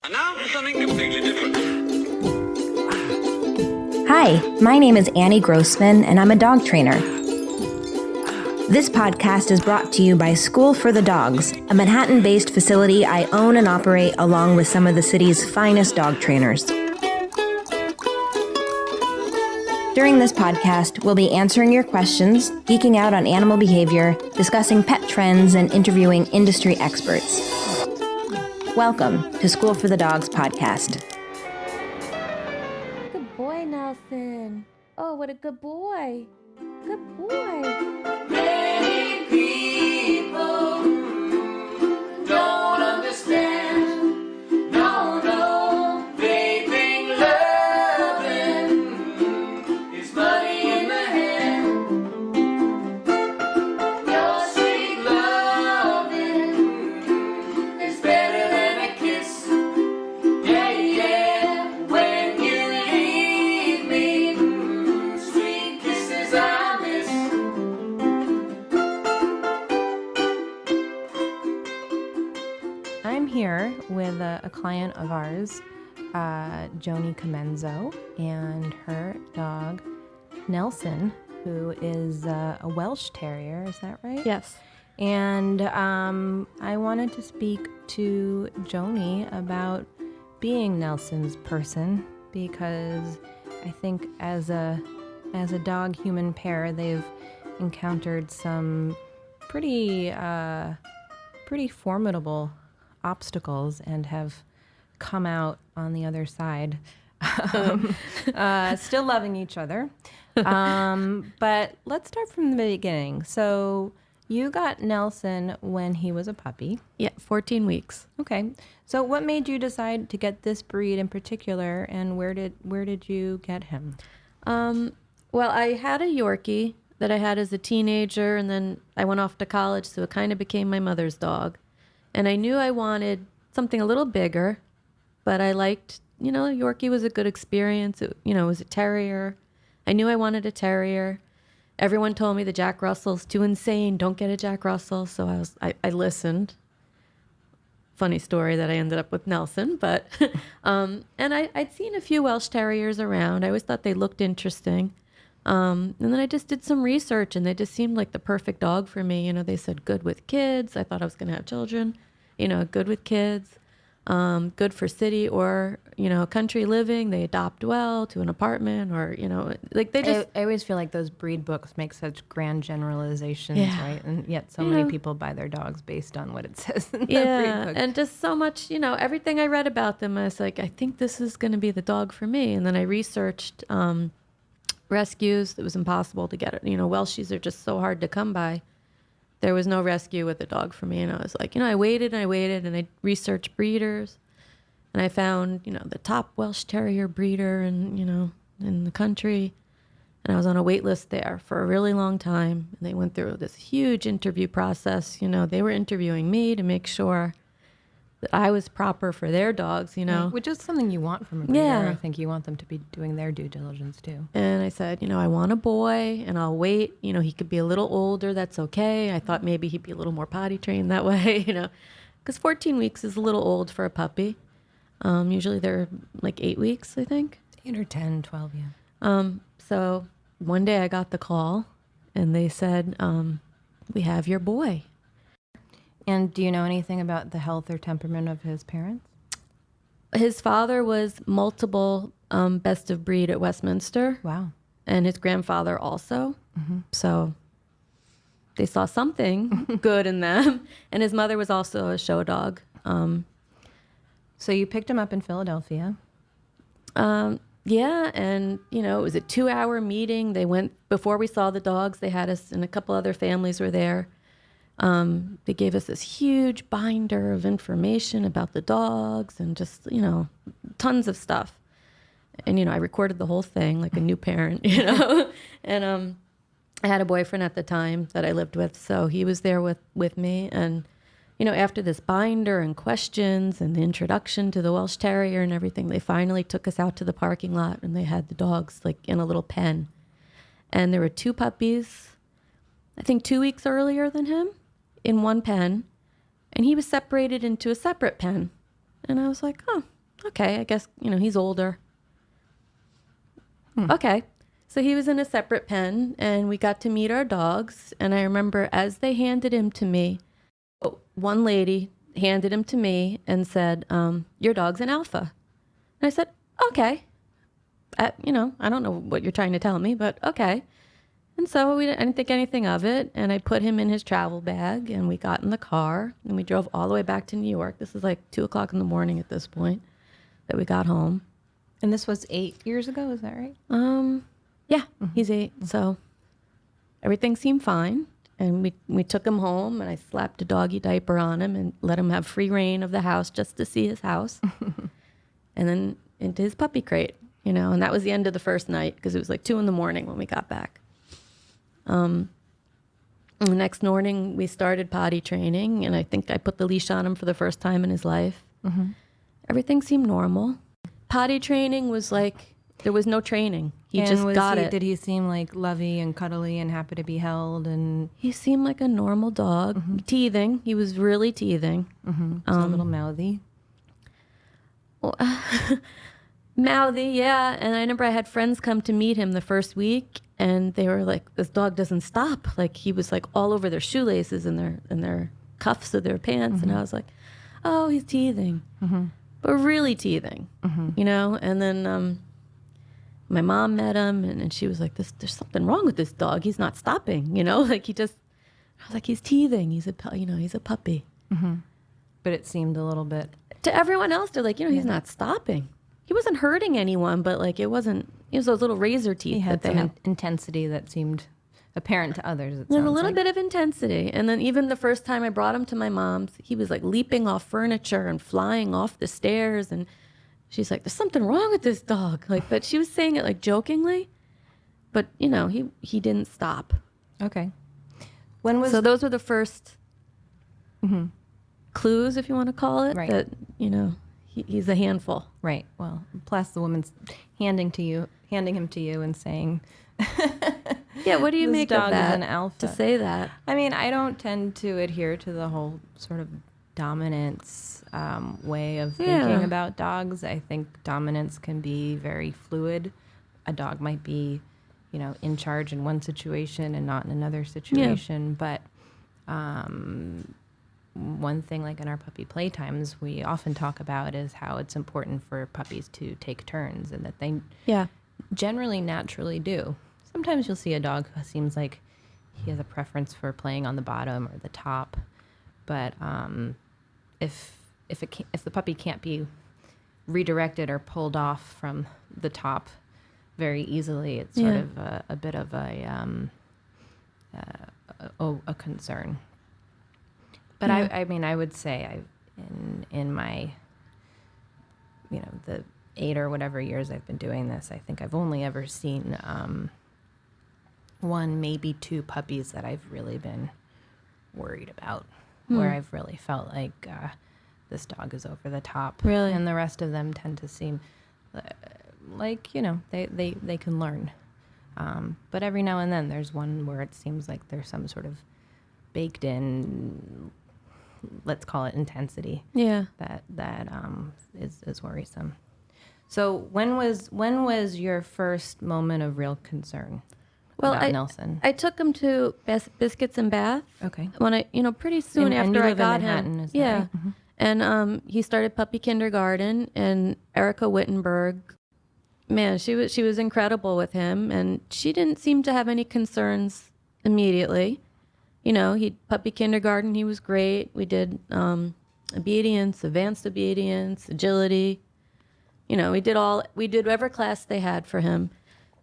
And now for something completely different. Hi, my name is Annie Grossman, and I'm a dog trainer. This podcast is brought to you by School for the Dogs, a Manhattan-based facility I own and operate along with some of the city's finest dog trainers. During this podcast, we'll be answering your questions, geeking out on animal behavior, discussing pet trends, and interviewing industry experts. Welcome to School for the Dogs podcast. Good boy, Nelson. Oh, what a good boy. Good boy. Many people don't understand. No, they think loving is money in the hand. Your sweet loving is better than a kiss. Yeah, when you leave me, sweet kisses I miss. I'm here with a client of ours, Joanie Comenzo, and her dog, Nelson, who is a Welsh Terrier. Is that right? Yes. And I wanted to speak to Joanie about being Nelson's person, because I think as a dog-human pair, they've encountered some pretty formidable obstacles and have come out on the other side, still loving each other. But let's start from the beginning. So you got Nelson when he was a puppy. Yeah, 14 weeks. Okay. So what made you decide to get this breed in particular, and where did you get him? Well, I had a Yorkie that I had as a teenager, and then I went off to college, so it kind of became my mother's dog. And I knew I wanted something a little bigger, but I liked, Yorkie was a good experience. It was a terrier. I knew I wanted a terrier. Everyone told me the Jack Russell's too insane. Don't get a Jack Russell. So I listened. Funny story that I ended up with Nelson, but and I'd seen a few Welsh Terriers around. I always thought they looked interesting. And then I just did some research, and they just seemed like the perfect dog for me. They said good with kids. I thought I was going to have children. Good with kids. Good for city or, country living. They adopt well to an apartment or, they just... I always feel like those breed books make such grand generalizations, Yeah. right? And yet so many people buy their dogs based on what it says in the breed book. And just so much, everything I read about them, I was like, I think this is going to be the dog for me. And then I researched rescues. It was impossible to get it. Welshies are just so hard to come by. There was no rescue with a dog for me. And I was like, I waited and I researched breeders. And I found, the top Welsh Terrier breeder in the country. And I was on a wait list there for a really long time. And they went through this huge interview process. They were interviewing me to make sure that I was proper for their dogs, Which is something you want from a breeder. Yeah. I think you want them to be doing their due diligence too. And I said, I want a boy and I'll wait. He could be a little older. That's okay. I thought maybe he'd be a little more potty trained that way, because 14 weeks is a little old for a puppy. Usually they're like 8 weeks, I think. 8 or 10, 12, yeah. So one day I got the call and they said, we have your boy. And do you know anything about the health or temperament of his parents? His father was multiple best of breed at Westminster. Wow. And his grandfather also. Mm-hmm. So they saw something good in them. And his mother was also a show dog. So you picked him up in Philadelphia. Yeah, and, it was a 2-hour meeting. They went, before we saw the dogs, they had us, and a couple other families were there. They gave us this huge binder of information about the dogs and just, tons of stuff. And, I recorded the whole thing like a new parent, And I had a boyfriend at the time that I lived with, so he was there with me. And, after this binder and questions and the introduction to the Welsh Terrier and everything, they finally took us out to the parking lot and they had the dogs like in a little pen. And there were 2 puppies, I think 2 weeks earlier than him, in one pen, and he was separated into a separate pen. And I was like, oh, okay, I guess, he's older. Okay. So he was in a separate pen, and we got to meet our dogs. And I remember as they handed him to me, one lady handed him to me and said, your dog's an alpha. And I said, okay. I don't know what you're trying to tell me, but okay. And so I didn't think anything of it. And I put him in his travel bag, and we got in the car, and we drove all the way back to New York. This was like 2:00 in the morning at this point that we got home. And this was 8 years ago, is that right? Yeah, he's 8. So everything seemed fine. And we took him home, and I slapped a doggy diaper on him and let him have free reign of the house just to see his house. And then into his puppy crate, and that was the end of the first night because it was like 2 a.m. when we got back. The next morning we started potty training, and I think I put the leash on him for the first time in his life. Everything seemed normal. Potty training was like, there was no training. He just got it. Did he seem like lovey and cuddly and happy to be held? And he seemed like a normal dog. Teething. He was really teething. a little mouthy. Mouthy, yeah. And I remember I had friends come to meet him the first week, and they were like, this dog doesn't stop. Like, he was like all over their shoelaces and their cuffs of their pants. And I was like, oh, he's teething. But really teething, And then my mom met him, and she was like, there's something wrong with this dog. He's not stopping, Like, I was like, he's teething. He's a puppy. But it seemed a little bit... To everyone else, they're like, he's not stopping. He wasn't hurting anyone, but like it was those little razor teeth. He had that they some have. Intensity that seemed apparent to others. There's a little bit of intensity. And then even the first time I brought him to my mom's, he was like leaping off furniture and flying off the stairs. And she's like, there's something wrong with this dog. Like, but she was saying it like jokingly, but he didn't stop. Okay. So those were the first clues, if you want to call it, right. that, he's a handful. Right. Well, plus the woman's handing him to you and saying, yeah, what do you this make dog of that is an alpha. to say that? I mean, I don't tend to adhere to the whole sort of dominance way of thinking about dogs. I think dominance can be very fluid. A dog might be, in charge in one situation and not in another situation. But one thing, like in our puppy playtimes, we often talk about is how it's important for puppies to take turns, and that they generally naturally do. Sometimes you'll see a dog who seems like he has a preference for playing on the bottom or the top, but if the puppy can't be redirected or pulled off from the top very easily, it's sort of a bit of a concern. But I mean, I would say in my, the 8 or whatever years I've been doing this, I think I've only ever seen 1, maybe 2 puppies that I've really been worried about, where I've really felt like this dog is over the top. Really? And the rest of them tend to seem like, they can learn. But every now and then there's one where it seems like there's some sort of baked in, let's call it intensity. Yeah. That is worrisome. So when was your first moment of real concern about Nelson? I took him to Biscuits and Bath. Okay. When I, pretty soon And after you I live in got Manhattan, him. is that Yeah. right? Mm-hmm. And he started puppy kindergarten, and Erica Wittenberg, man, she was incredible with him, and she didn't seem to have any concerns immediately. He puppy kindergarten, he was great. We did obedience, advanced obedience, agility. We did whatever class they had for him.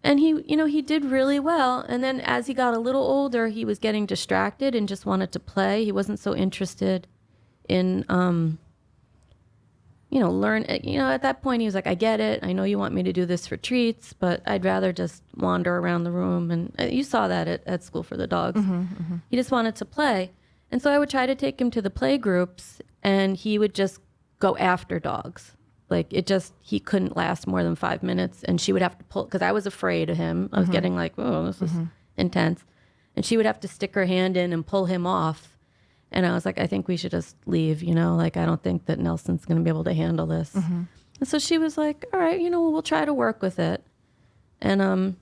And he did really well. And then as he got a little older, he was getting distracted and just wanted to play. He wasn't so interested in, learn. At that point, he was like, I get it. I know you want me to do this for treats, but I'd rather just wander around the room. And you saw that at School for the Dogs. He just wanted to play. And so I would try to take him to the play groups, and he would just go after dogs. Like, he couldn't last more than 5 minutes, and she would have to pull, because I was afraid of him. I was getting like, oh, this is intense. And she would have to stick her hand in and pull him off. And I was like, I think we should just leave, you know, like, I don't think that Nelson's going to be able to handle this. And so she was like, all right, you know, we'll try to work with it. And,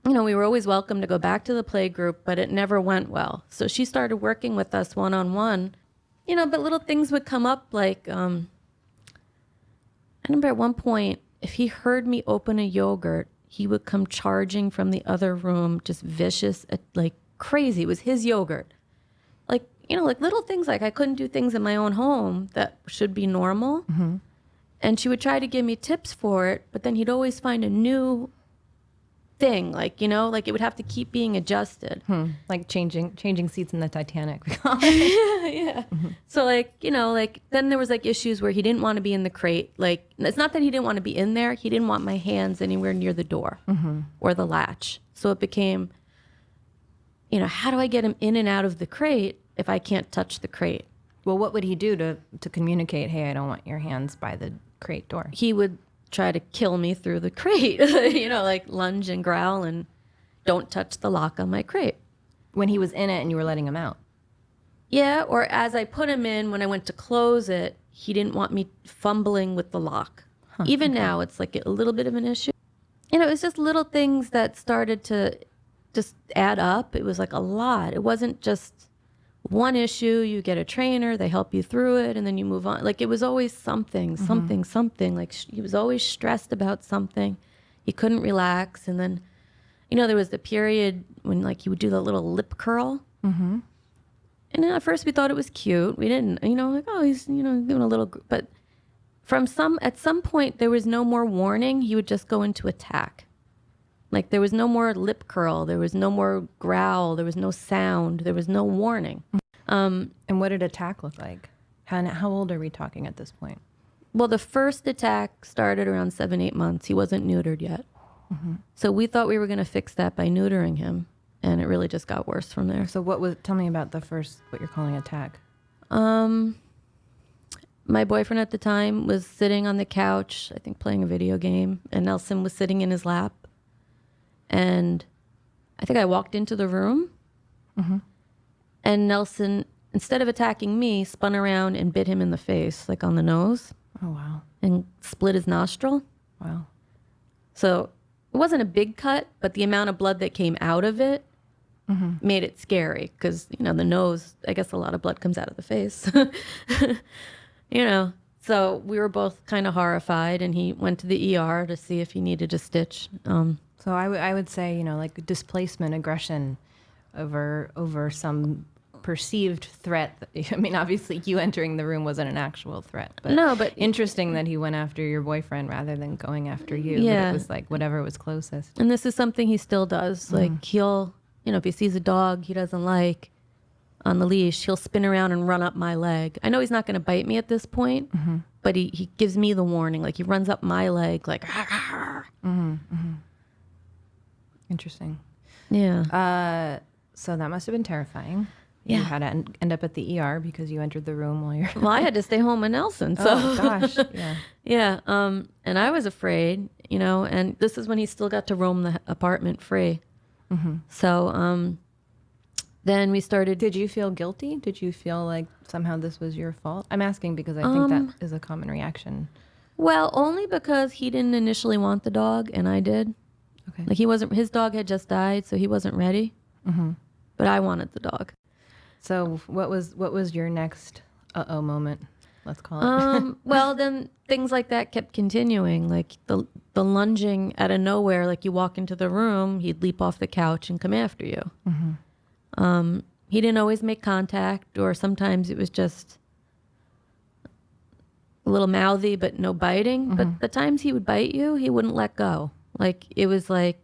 you know, we were always welcome to go back to the play group, but it never went well. So she started working with us one-on-one, you know, but little things would come up like, I remember at one point, if he heard me open a yogurt, he would come charging from the other room, just vicious, like crazy. It was his yogurt. Like, you know, like little things like I couldn't do things in my own home that should be normal. And she would try to give me tips for it, but then he'd always find a new thing, like, you know, like it would have to keep being adjusted. Like changing seats in the Titanic, we call it. Yeah. So like, you know, like then there was like issues where he didn't want to be in the crate. Like it's not that he didn't want to be in there. He didn't want my hands anywhere near the door or the latch. So it became, you know, how do I get him in and out of the crate if I can't touch the crate? Well, what would he do to communicate, hey, I don't want your hands by the crate door? He would try to kill me through the crate, you know, like lunge and growl and don't touch the lock on my crate. When he was in it and you were letting him out? Yeah, or as I put him in, when I went to close it, he didn't want me fumbling with the lock. Even now, it's like a little bit of an issue. You know, it's just little things that started to just add up. It was like a lot. It wasn't just one issue. You get a trainer, they help you through it, and then you move on. Like it was always something. Like he was always stressed about something. He couldn't relax. And then, you know, there was the period when like he would do the little lip curl. And then at first we thought it was cute. We didn't, you know, like, oh, he's, you know, doing a little, but at some point there was no more warning. He would just go into attack. Like there was no more lip curl. There was no more growl. There was no sound. There was no warning. And what did attack look like? How old are we talking at this point? Well, the first attack started around 7-8 months. He wasn't neutered yet. So we thought we were going to fix that by neutering him. And it really just got worse from there. So tell me about the first, what you're calling attack. My boyfriend at the time was sitting on the couch, I think playing a video game, and Nelson was sitting in his lap. And I think I walked into the room, and Nelson, instead of attacking me, spun around and bit him in the face, like on the nose. Oh, wow. And split his nostril. Wow. So it wasn't a big cut, but the amount of blood that came out of it made it scary because, you know, the nose, I guess a lot of blood comes out of the face. You know, so we were both kind of horrified, and he went to the ER to see if he needed a stitch. So I would say, you know, like displacement, aggression over some perceived threat. I mean, obviously you entering the room wasn't an actual threat. But no, but interesting that he went after your boyfriend rather than going after you. Yeah. But it was like whatever was closest. And this is something he still does. Like he'll, you know, if he sees a dog he doesn't like on the leash, he'll spin around and run up my leg. I know he's not going to bite me at this point, but he gives me the warning. Like he runs up my leg like, Interesting. Yeah. So that must have been terrifying. Yeah. You had to end up at the ER because you entered the room while you're... Well, I had to stay home with Nelson. So. Oh, gosh. Yeah. Yeah. And I was afraid, you know, and this is when he still got to roam the apartment free. So then we started... Did you feel guilty? Did you feel like somehow this was your fault? I'm asking because I think that is a common reaction. Well, only because he didn't initially want the dog and I did. Okay. Like his dog had just died, so he wasn't ready. But I wanted the dog. So what was your next uh-oh moment, let's call it? Well, then things like that kept continuing. Like the lunging out of nowhere, like you walk into the room, he'd leap off the couch and come after you. He didn't always make contact, or sometimes it was just a little mouthy, but no biting. But the times he would bite you, he wouldn't let go. Like it was like,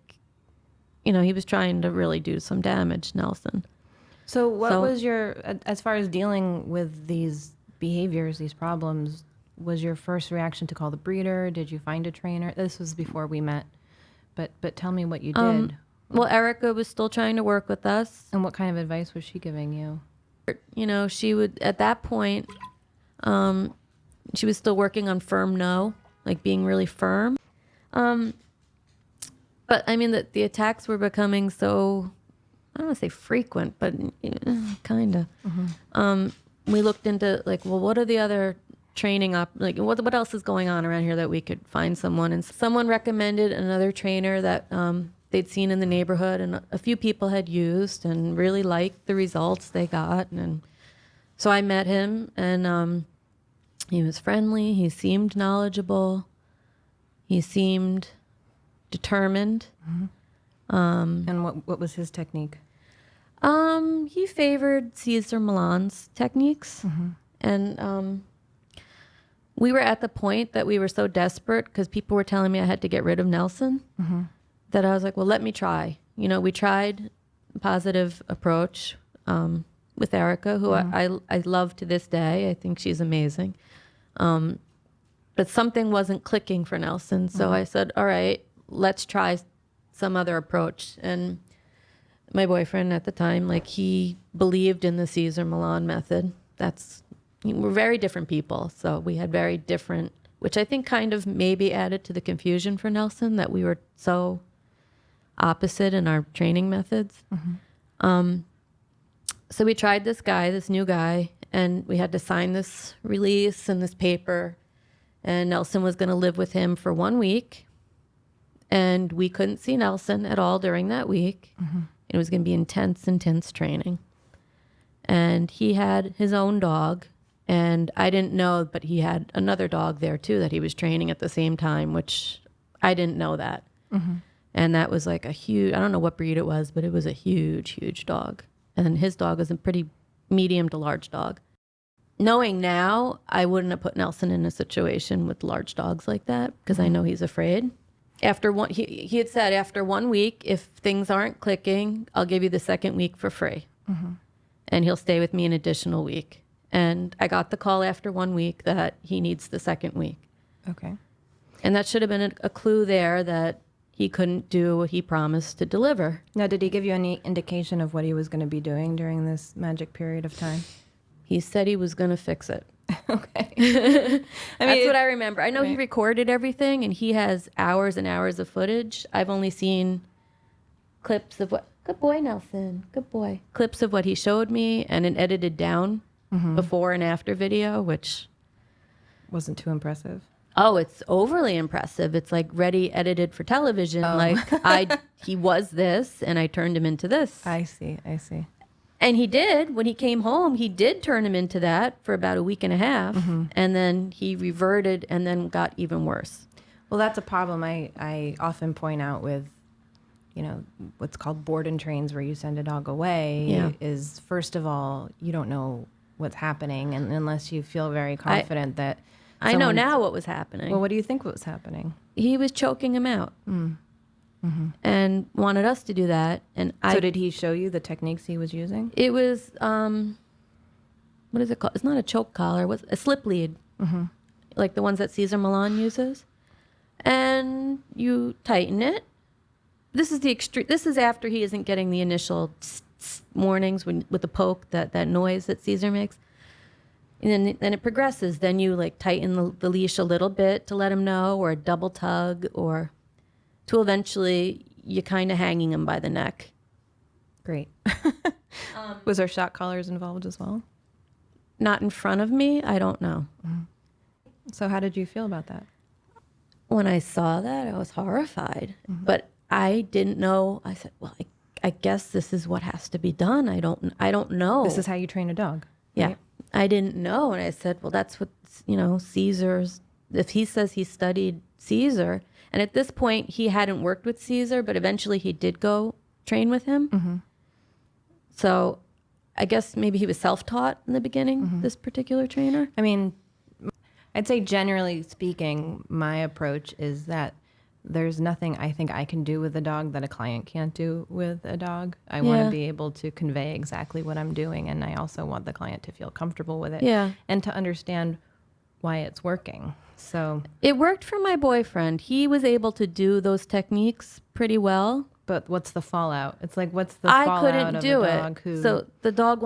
you know, he was trying to really do some damage, Nelson. So what was your, as far as dealing with these behaviors, these problems, was your first reaction to call the breeder? Did you find a trainer? This was before we met, but tell me what you did. Well, Erica was still trying to work with us. And what kind of advice was she giving you? You know, she would, at that point, she was still working on firm no, like being really firm. But I mean, the attacks were becoming so I don't want to say frequent, but kind of. We looked into like, well, what are the other training what else is going on around here that we could find someone? And someone recommended another trainer that they'd seen in the neighborhood, and a few people had used and really liked the results they got. And so I met him, and he was friendly. He seemed knowledgeable. He seemed determined. And what was his technique? He favored Cesar Millan's techniques. And we were at the point that we were so desperate because people were telling me I had to get rid of Nelson that I was like, well, let me try. You know, we tried a positive approach with Erica, who I love to this day. I think she's amazing. But something wasn't clicking for Nelson. So I said, all right, let's try some other approach. And my boyfriend at the time, like, he believed in the Cesar Millan method. We're very different people. So we had very different, which I think kind of maybe added to the confusion for Nelson, that we were so opposite in our training methods. So we tried this new guy, and we had to sign this release and this paper. And Nelson was going to live with him for 1 week. And we couldn't see Nelson at all during that week. It was going to be intense training. And he had his own dog. And I didn't know, but he had another dog there too that he was training at the same time, which I didn't know that. And that was like a huge, I don't know what breed it was, but it was a huge dog. And his dog was a pretty medium to large dog. Knowing now, I wouldn't have put Nelson in a situation with large dogs like that because I know he's afraid. After one, he had said, after 1 week, if things aren't clicking, I'll give you the second week for free. And he'll stay with me an additional week. And I got the call after 1 week that he needs the second week. Okay. And that should have been a clue there that he couldn't do what he promised to deliver. Now, did he give you any indication of what he was going to be doing during this magic period of time? He said he was going to fix it. Okay. That's what I remember. I know he recorded everything, and he has hours and hours of footage. I've only seen clips of what... Good boy, Nelson. Good boy. Clips of what he showed me and an edited down before and after video, which... Wasn't too impressive? Oh, it's overly impressive. It's like ready, edited for television. Oh. Like, he was this, and I turned him into this. I see. And he did. When he came home, he did turn him into that for about a week and a half. And then he reverted and then got even worse. Well, that's a problem I often point out with, what's called board and trains, where you send a dog away, is, first of all, you don't know what's happening, and unless you feel very confident that I know now what was happening. Well, what do you think was happening? He was choking him out and wanted us to do that. And so did he show you the techniques he was using? It was, what is it called? It's not a choke collar. What's a slip lead, like the ones that Cesar Millan uses. And you tighten it. This is the extreme. This is after he isn't getting the initial warnings with the poke, that noise that Cesar makes. And then it progresses. Then you like tighten the leash a little bit to let him know, or a double tug, or to eventually you kind of hanging him by the neck. Great. Was there shock collars involved as well? Not in front of me. I don't know. So how did you feel about that? When I saw that, I was horrified. But I didn't know. I said, well, I guess this is what has to be done. I don't know. This is how you train a dog. Yeah. Right? I didn't know. And I said, well, that's what, Caesar's, if he says he studied Caesar, and at this point he hadn't worked with Caesar, but eventually he did go train with him. So I guess maybe he was self-taught in the beginning, this particular trainer. I mean, I'd say generally speaking, my approach is that there's nothing I think I can do with a dog that a client can't do with a dog. I want to be able to convey exactly what I'm doing, and I also want the client to feel comfortable with it and to understand why it's working. So it worked for my boyfriend. He was able to do those techniques pretty well. But what's the fallout? It's like, what's the fallout couldn't of do a dog it. So the dog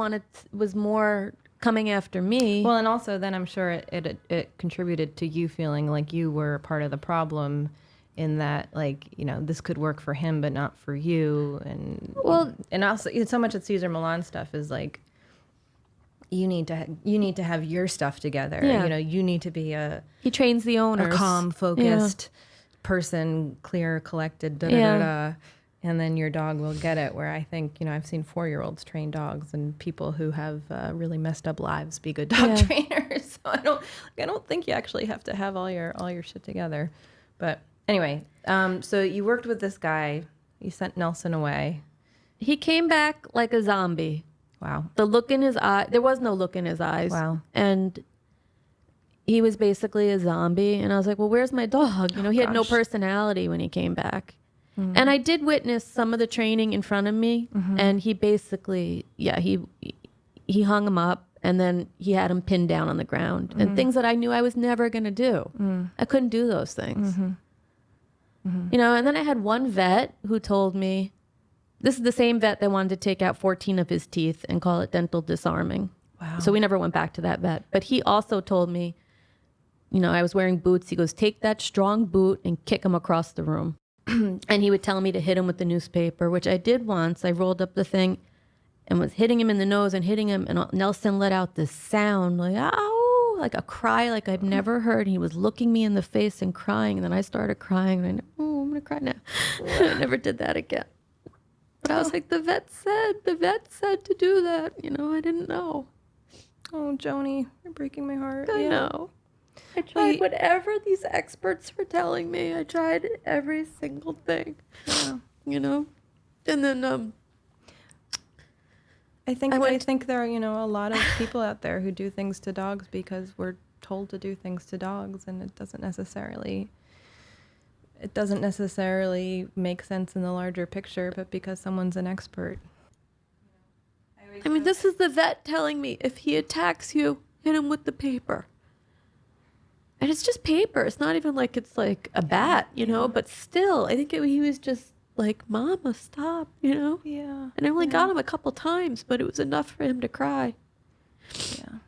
was more coming after me. Well, and also then I'm sure it contributed to you feeling like you were part of the problem in that, like, you know, this could work for him, but not for you. And also so much of Cesar Millan stuff is like, you need to have your stuff together. Yeah. You know, you need to be he trains the owners. a calm, focused person, clear, collected, da-da-da-da. And then your dog will get it. Where I think, you know, I've seen 4-year-olds train dogs, and people who have really messed up lives be good dog trainers. So I don't think you actually have to have all your shit together. But anyway, so you worked with this guy. You sent Nelson away. He came back like a zombie. Wow. The look in his eye, there was no look in his eyes. Wow. And he was basically a zombie. And I was like, well, where's my dog? You know, he had no personality when he came back. Mm-hmm. And I did witness some of the training in front of me. Mm-hmm. And he basically, he hung him up, and then he had him pinned down on the ground. Mm-hmm. And things that I knew I was never going to do. Mm-hmm. I couldn't do those things. Mm-hmm. Mm-hmm. You know, and then I had one vet who told me, this is the same vet that wanted to take out 14 of his teeth and call it dental disarming. Wow. So we never went back to that vet. But he also told me, you know, I was wearing boots. He goes, take that strong boot and kick him across the room. And he would tell me to hit him with the newspaper, which I did once. I rolled up the thing and was hitting him in the nose and hitting him. And Nelson let out this sound like, ow, like a cry like I've never heard. He was looking me in the face and crying. And then I started crying. And I'm going to cry now. I never did that again. But I was like, the vet said to do that. You know, I didn't know. Oh, Joanie, you're breaking my heart. I know. I tried whatever these experts were telling me. I tried every single thing. Yeah. You know? And then I think there are, you know, a lot of people out there who do things to dogs because we're told to do things to dogs, and it doesn't necessarily make sense in the larger picture, but because someone's an expert. I mean, this is the vet telling me, if he attacks you, hit him with the paper. And it's just paper. It's not even like it's like a bat, you know, but still, I think he was just like, Mama, stop, you know? Yeah. And I only got him a couple times, but it was enough for him to cry. Yeah.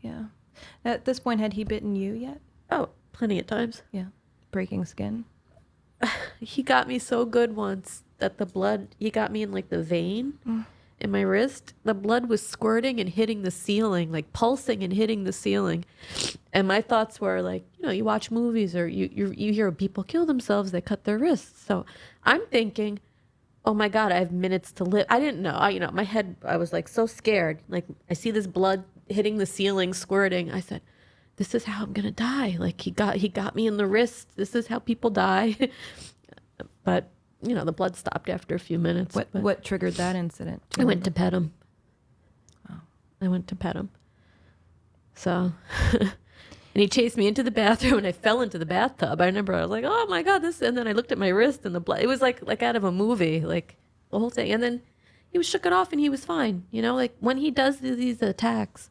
Yeah. At this point, had he bitten you yet? Oh, plenty of times. Yeah. Breaking skin? He got me so good once that the blood, he got me in like the vein in my wrist. The blood was squirting and hitting the ceiling, like pulsing and hitting the ceiling. And my thoughts were like, you know, you watch movies or you hear people kill themselves, they cut their wrists. So I'm thinking, oh my God, I have minutes to live. I didn't know. You know, my head, I was like so scared. Like I see this blood hitting the ceiling, squirting. I said, this is how I'm going to die. Like he got me in the wrist. This is how people die. But, you know, the blood stopped after a few minutes. What triggered that incident? I went to pet him. Oh. I went to pet him. So, and he chased me into the bathroom, and I fell into the bathtub. I remember I was like, oh my God, and then I looked at my wrist and the blood. It was like out of a movie, like the whole thing. And then he shook it off and he was fine. You know, like when he does these attacks,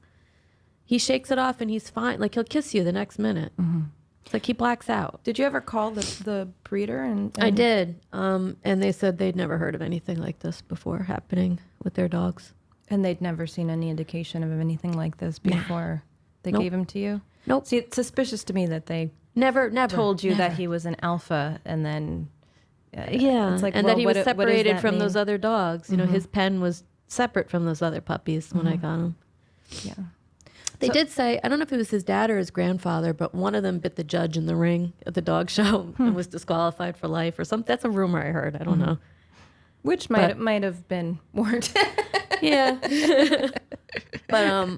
he shakes it off and he's fine. Like he'll kiss you the next minute. Mm-hmm. It's like he blacks out. Did you ever call the breeder? And I did. And they said they'd never heard of anything like this before happening with their dogs. And they'd never seen any indication of anything like this before they gave him to you? Nope. See, it's suspicious to me that they never told you that he was an alpha, and then it's like, and that he was separated from those other dogs. You know, his pen was separate from those other puppies when I got him. Yeah. They did say, I don't know if it was his dad or his grandfather, but one of them bit the judge in the ring at the dog show and was disqualified for life or something. That's a rumor I heard. I don't know. Which might have been warranted. Yeah. But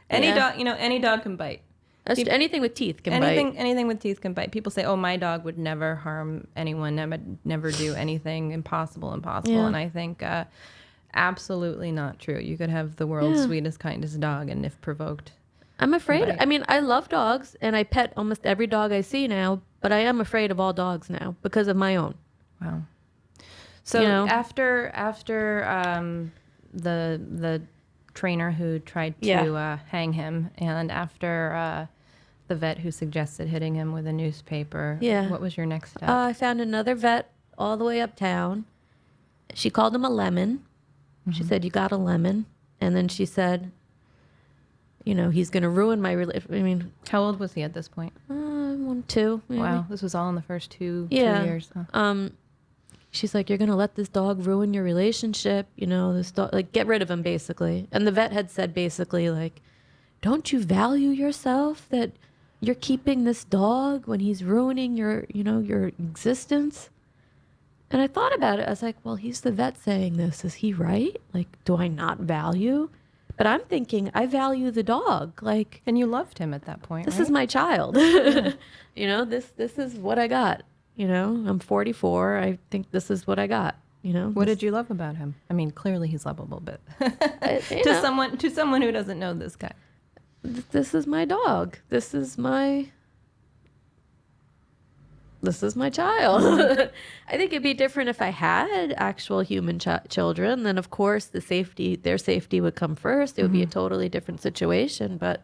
any dog can bite. Anything with teeth can bite. Anything with teeth can bite. People say, "Oh, my dog would never harm anyone. Never do anything impossible." Yeah. And I think absolutely not true. You could have the world's sweetest, kindest dog, and if provoked, I'm afraid. I mean, I love dogs, and I pet almost every dog I see now. But I am afraid of all dogs now because of my own. Wow. So after the trainer who tried to hang him, and after the vet who suggested hitting him with a newspaper, what was your next step? I found another vet all the way uptown. She called him a lemon. She said, you got a lemon. And then she said, he's going to ruin my relationship. I mean, How old was he at this point? 1, 2. Maybe. Wow, this was all in the first two Yeah. years. Huh? She's like, you're going to let this dog ruin your relationship. This dog, like, get rid of him, basically. And the vet had said, basically, like, don't you value yourself that you're keeping this dog when he's ruining your existence? And I thought about it. I was like, well, he's the vet saying this. Is he right? Like, do I not value? But I'm thinking, I value the dog. Like, And you loved him at that point, this right? is my child. This is what I got. I'm 44. I think this is what I got. What did you love about him? I mean, clearly he's lovable, but you to know. someone who doesn't know this guy. This is my dog. This is my child. I think it'd be different if I had actual human children. Then, of course, their safety would come first. It would be a totally different situation. But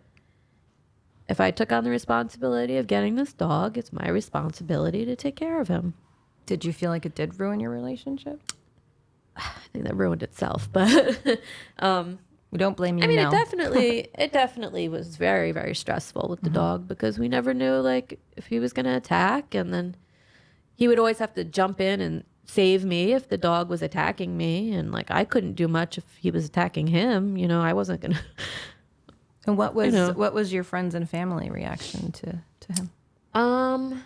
if I took on the responsibility of getting this dog, it's my responsibility to take care of him. Did you feel like it did ruin your relationship? I think that ruined itself. But We don't blame you. I mean, now. it definitely was very, very stressful with the dog because we never knew, like, if he was going to attack, and then he would always have to jump in and save me if the dog was attacking me, and like I couldn't do much if he was attacking him. I wasn't going to. And what was your friends and family reaction to him?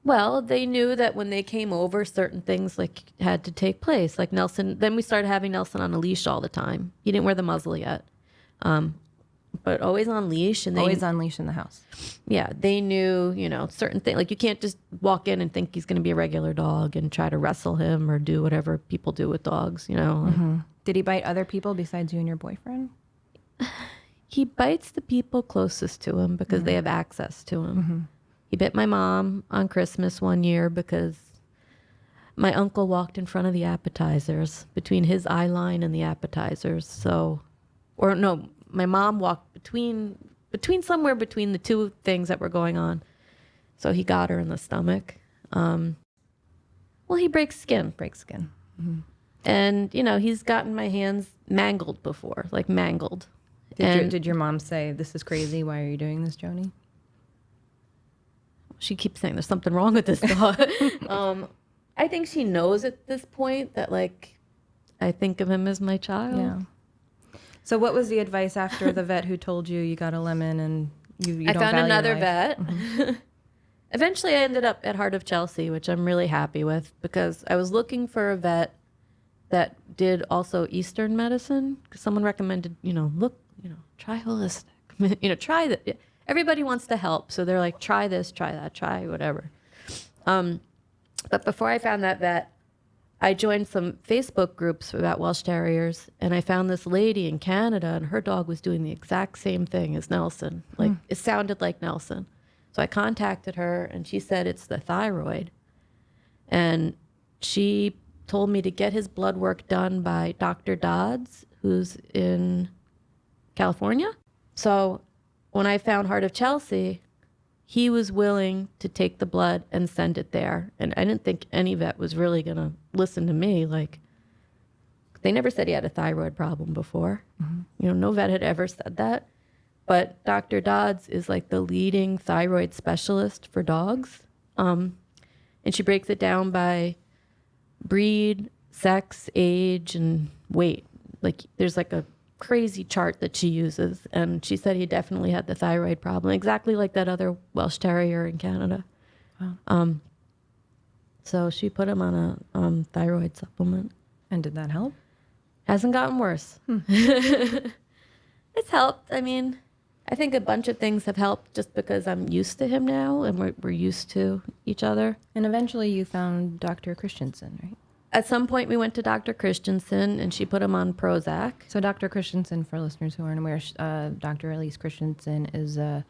Well, they knew that when they came over, certain things like had to take place. Like Nelson, then we started having Nelson on a leash all the time. He didn't wear the muzzle yet, but always on leash. And Always on leash in the house. Yeah, they knew, certain things. Like you can't just walk in and think he's going to be a regular dog and try to wrestle him or do whatever people do with dogs. Did he bite other people besides you and your boyfriend? He bites the people closest to him because they have access to him. He bit my mom on Christmas one year because my uncle walked in front of the appetizers between his eye line and the appetizers. My mom walked between somewhere between the two things that were going on. So he got her in the stomach. He breaks skin. And, he's gotten my hands mangled before, like mangled. Did your mom say, this is crazy, why are you doing this, Joanie? She keeps saying there's something wrong with this dog. I think she knows at this point that, like, I think of him as my child. Yeah. So what was the advice after the vet who told you got a lemon and you I don't found value another life? vet. Eventually, I ended up at Heart of Chelsea, which I'm really happy with because I was looking for a vet that did also Eastern medicine. Because someone recommended, try holistic. Try that. Everybody wants to help, so they're like, try this, try that, try whatever. But before I found that vet, I joined some Facebook groups about Welsh Terriers, and I found this lady in Canada, and her dog was doing the exact same thing as Nelson. Like, it sounded like Nelson. So I contacted her, and she said it's the thyroid. And she told me to get his blood work done by Dr. Dodds, who's in California. So when I found Heart of Chelsea, he was willing to take the blood and send it there. And I didn't think any vet was really going to listen to me. Like, they never said he had a thyroid problem before. No vet had ever said that. But Dr. Dodds is like the leading thyroid specialist for dogs. And she breaks it down by breed, sex, age, and weight. Like, there's like a crazy chart that she uses, and she said he definitely had the thyroid problem, exactly like that other Welsh Terrier in Canada. Wow. So she put him on a thyroid supplement. And did that help? Hasn't gotten worse. It's helped. I mean, I think a bunch of things have helped just because I'm used to him now, and we're used to each other. And eventually you found Dr. Christensen, right? At some point, we went to Dr. Christensen, and she put him on Prozac. So Dr. Christensen, for listeners who aren't aware, Dr. Elise Christensen is a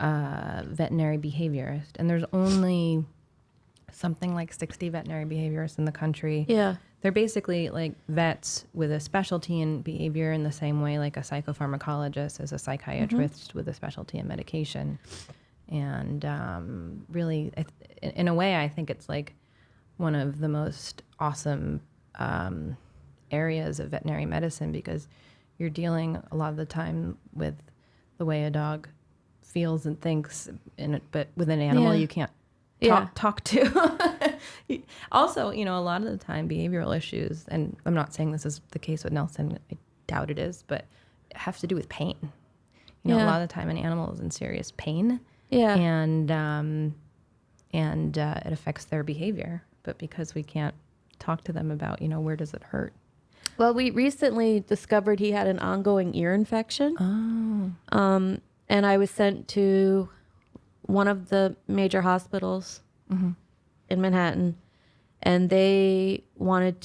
veterinary behaviorist. And there's only something like 60 veterinary behaviorists in the country. Yeah. They're basically like vets with a specialty in behavior in the same way like a psychopharmacologist is a psychiatrist with a specialty in medication. And really, in a way, I think it's like one of the most awesome areas of veterinary medicine because you're dealing a lot of the time with the way a dog feels and thinks, but with an animal you can't talk to. Also, a lot of the time behavioral issues, and I'm not saying this is the case with Nelson, I doubt it is, but it have to do with pain. A lot of the time an animal is in serious pain. Yeah. And it affects their behavior. But because we can't talk to them about, where does it hurt? Well, we recently discovered he had an ongoing ear infection. Oh. And I was sent to one of the major hospitals in Manhattan. And they wanted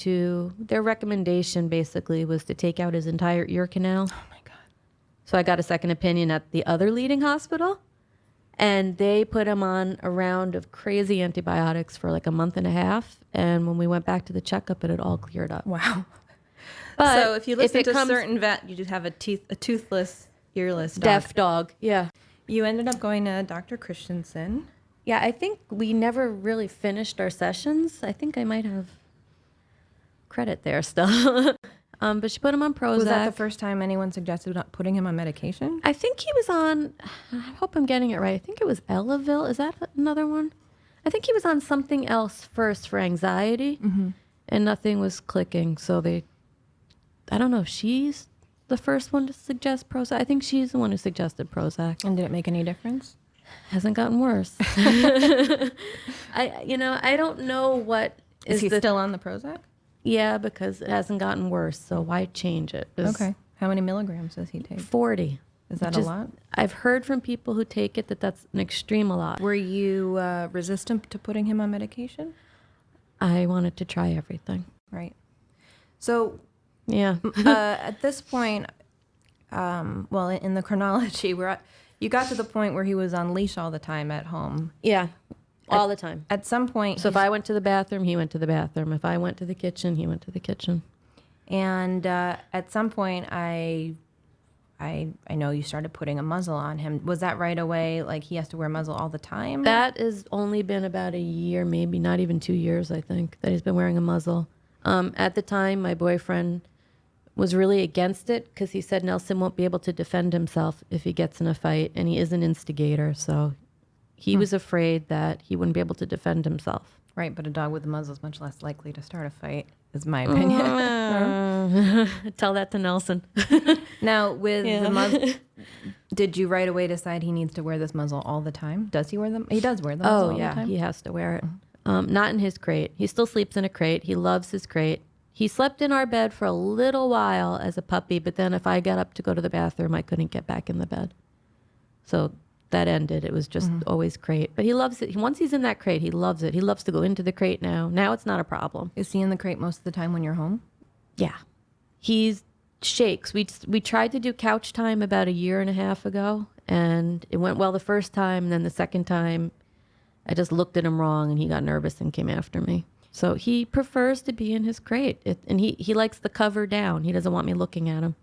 their recommendation basically was to take out his entire ear canal. Oh my God. So I got a second opinion at the other leading hospital. And they put him on a round of crazy antibiotics for like a month and a half. And when we went back to the checkup, it had all cleared up. Wow. But so if you listen to a certain vet, you just have a toothless, earless dog. Deaf dog, yeah. You ended up going to Dr. Christensen. Yeah, I think we never really finished our sessions. I think I might have credit there still. But she put him on Prozac. Was that the first time anyone suggested not putting him on medication? I think he was on, I hope I'm getting it right. I think it was Elavil. Is that another one? I think he was on something else first for anxiety, and nothing was clicking. So I don't know if she's the first one to suggest Prozac. I think she's the one who suggested Prozac. And did it make any difference? Hasn't gotten worse. I don't know what is he still on the Prozac? Yeah, because it hasn't gotten worse. So why change it? Okay. How many milligrams does he take? 40. Is that a lot? I've heard from people who take it that's an extreme a lot. Were you resistant to putting him on medication? I wanted to try everything. Right. So, yeah. At this point, in the chronology, you got to the point where he was on leash all the time at home. Yeah, all the time. At some point. So if I went to the bathroom, he went to the bathroom. If I went to the kitchen, he went to the kitchen. And at some point, I know you started putting a muzzle on him. Was that right away? Like he has to wear a muzzle all the time? That has only been about a year, maybe not even 2 years, I think, that he's been wearing a muzzle. At the time, my boyfriend was really against it because he said Nelson won't be able to defend himself if he gets in a fight, and he is an instigator, so he was afraid that he wouldn't be able to defend himself. Right, but a dog with a muzzle is much less likely to start a fight, is my opinion. Tell that to Nelson. Now, with the muzzle, did you right away decide he needs to wear this muzzle all the time? Does he wear them? He does wear the muzzle all the time? He has to wear it. Not in his crate. He still sleeps in a crate. He loves his crate. He slept in our bed for a little while as a puppy, but then if I got up to go to the bathroom, I couldn't get back in the bed. So that ended. It was just always crate. But he loves it. Once he's in that crate, he loves it. He loves to go into the crate now. Now it's not a problem. Is he in the crate most of the time when you're home? Yeah. He shakes. We tried to do couch time about a year and a half ago, and it went well the first time, and then the second time, I just looked at him wrong, and he got nervous and came after me. So he prefers to be in his crate, and he likes the cover down. He doesn't want me looking at him.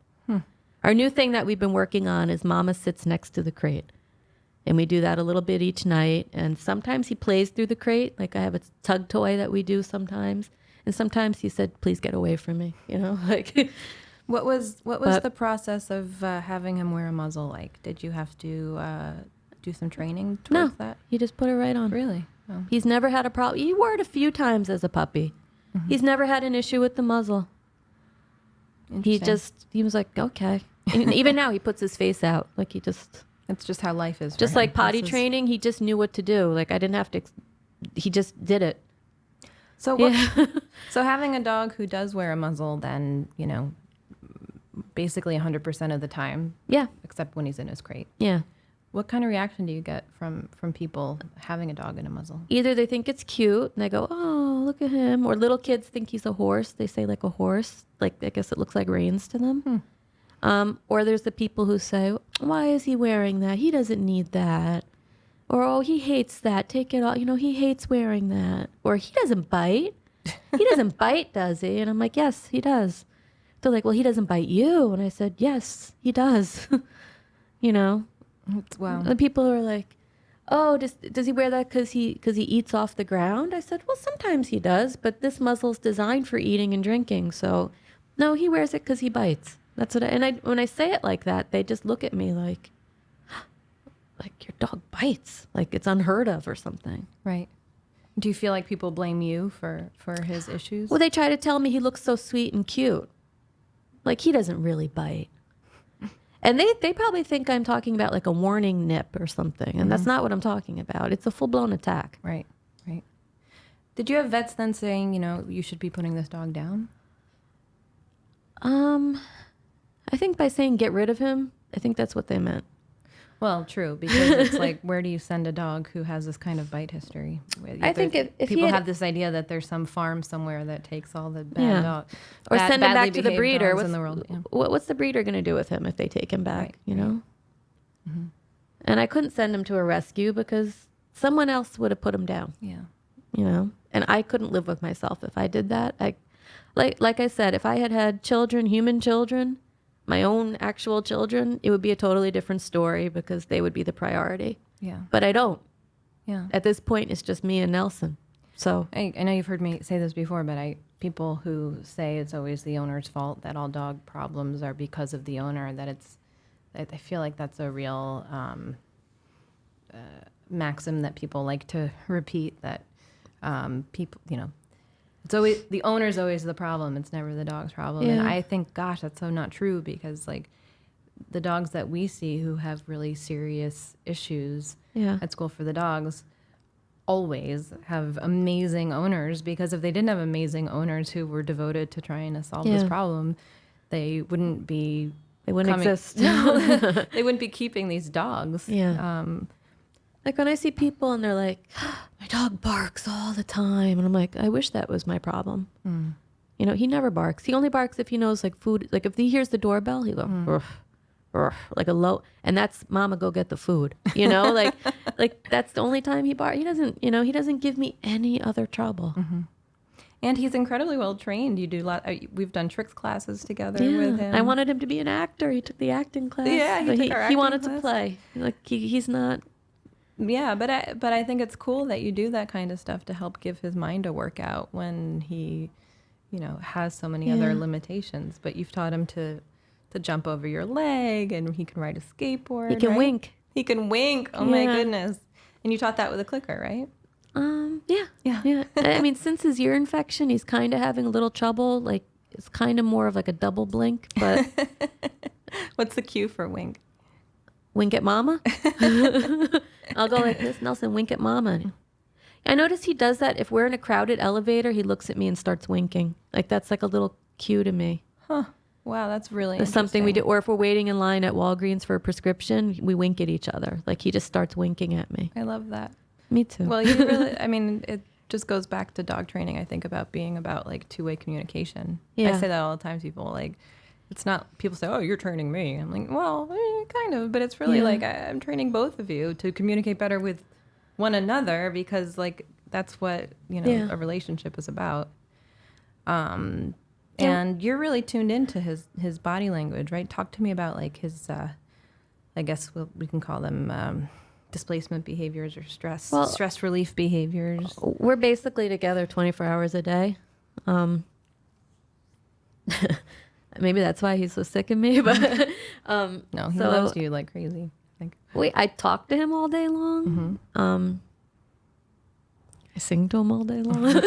Our new thing that we've been working on is Mama sits next to the crate. And we do that a little bit each night. And sometimes he plays through the crate. Like I have a tug toy that we do sometimes. And sometimes he said, please get away from me. Like What was the process of having him wear a muzzle like? Did you have to do some training towards that? He just put it right on. Really? Oh. He's never had a problem. He wore it a few times as a puppy. He's never had an issue with the muzzle. He was like, okay. And even now he puts his face out. Like it's just how life is. Just like potty training, he just knew what to do. Like I didn't have to, he just did it. So so having a dog who does wear a muzzle then, basically 100% of the time. Yeah. Except when he's in his crate. Yeah. What kind of reaction do you get from people having a dog in a muzzle? Either they think it's cute and they go, oh, look at him. Or little kids think he's a horse. They say like a horse. Like I guess it looks like reins to them. Or there's the people who say, why is he wearing that? He doesn't need that. Or, oh, he hates that. Take it off. He hates wearing that. Or he doesn't bite. He doesn't bite, does he? And I'm like, yes, he does. They're like, well, he doesn't bite you. And I said, yes, he does. Wow. And people are like, oh, does he wear that because he eats off the ground? I said, well, sometimes he does, but this muzzle's designed for eating and drinking. So, no, he wears it because he bites. That's what when I say it like that, they just look at me like your dog bites, like it's unheard of or something. Right. Do you feel like people blame you for his issues? Well, they try to tell me he looks so sweet and cute. Like he doesn't really bite. And they probably think I'm talking about like a warning nip or something. And that's not what I'm talking about. It's a full-blown attack. Right. Did you have vets then saying, you should be putting this dog down? I think by saying get rid of him, I think that's what they meant. Well, true, because it's like, where do you send a dog who has this kind of bite history? I think if people have this idea that there's some farm somewhere that takes all the bad dogs, or send him back to the breeder. In the world. Yeah. What's the breeder going to do with him if they take him back? Right, you know. Mm-hmm. And I couldn't send him to a rescue because someone else would have put him down. Yeah. You know, and I couldn't live with myself if I did that. Like I said, if I had children, human children, my own actual children, it would be a totally different story because they would be the priority. Yeah. But I don't. Yeah. At this point, it's just me and Nelson. So I know you've heard me say this before, but people who say it's always the owner's fault, that all dog problems are because of the owner, I feel like that's a real maxim that people like to repeat, that people, it's always the owner's always the problem. It's never the dog's problem. Yeah. And I think, gosh, that's so not true, because like the dogs that we see who have really serious issues at School for the Dogs always have amazing owners, because if they didn't have amazing owners who were devoted to trying to solve this problem, they wouldn't exist. No, they wouldn't be keeping these dogs. Yeah. Like when I see people and they're like, my dog barks all the time. And I'm like, I wish that was my problem. Mm. He never barks. He only barks if he knows like food. Like if he hears the doorbell, he'll go, "Ruff, ruff," like a low, and that's mama, go get the food. Like that's the only time he barks. He doesn't give me any other trouble. Mm-hmm. And he's incredibly well trained. You do we've done tricks classes together with him. I wanted him to be an actor. He took the acting class. Yeah, he wanted to play. Like he's not. Yeah, but I think it's cool that you do that kind of stuff to help give his mind a workout when he, has so many other limitations. But you've taught him to jump over your leg, and he can ride a skateboard. He can wink. He can wink. Oh my goodness! And you taught that with a clicker, right? Yeah. I mean, since his ear infection, he's kind of having a little trouble. Like it's kind of more of like a double blink. But what's the cue for wink? Wink at mama. I'll go like this, Nelson, wink at mama. I notice he does that if we're in a crowded elevator. He looks at me and starts winking. Like that's like a little cue to me. Huh. Wow, that's really It's something we do. Or if we're waiting in line at Walgreens for a prescription, we wink at each other. Like he just starts winking at me. I love that. Me too. Well, you really, it just goes back to dog training, I think, about being about like two-way communication. Yeah. I say that all the time to people. Like, it's not, people say, oh, you're training me. I'm like, well, kind of, but it's really like I'm training both of you to communicate better with one another, because like that's what, a relationship is about. And you're really tuned into his body language, right? Talk to me about like his, I guess we can call them displacement behaviors or stress relief behaviors. We're basically together 24 hours a day. Maybe that's why he's so sick of me, but no, he loves you like crazy. I talk to him all day long. Mm-hmm. I sing to him all day long.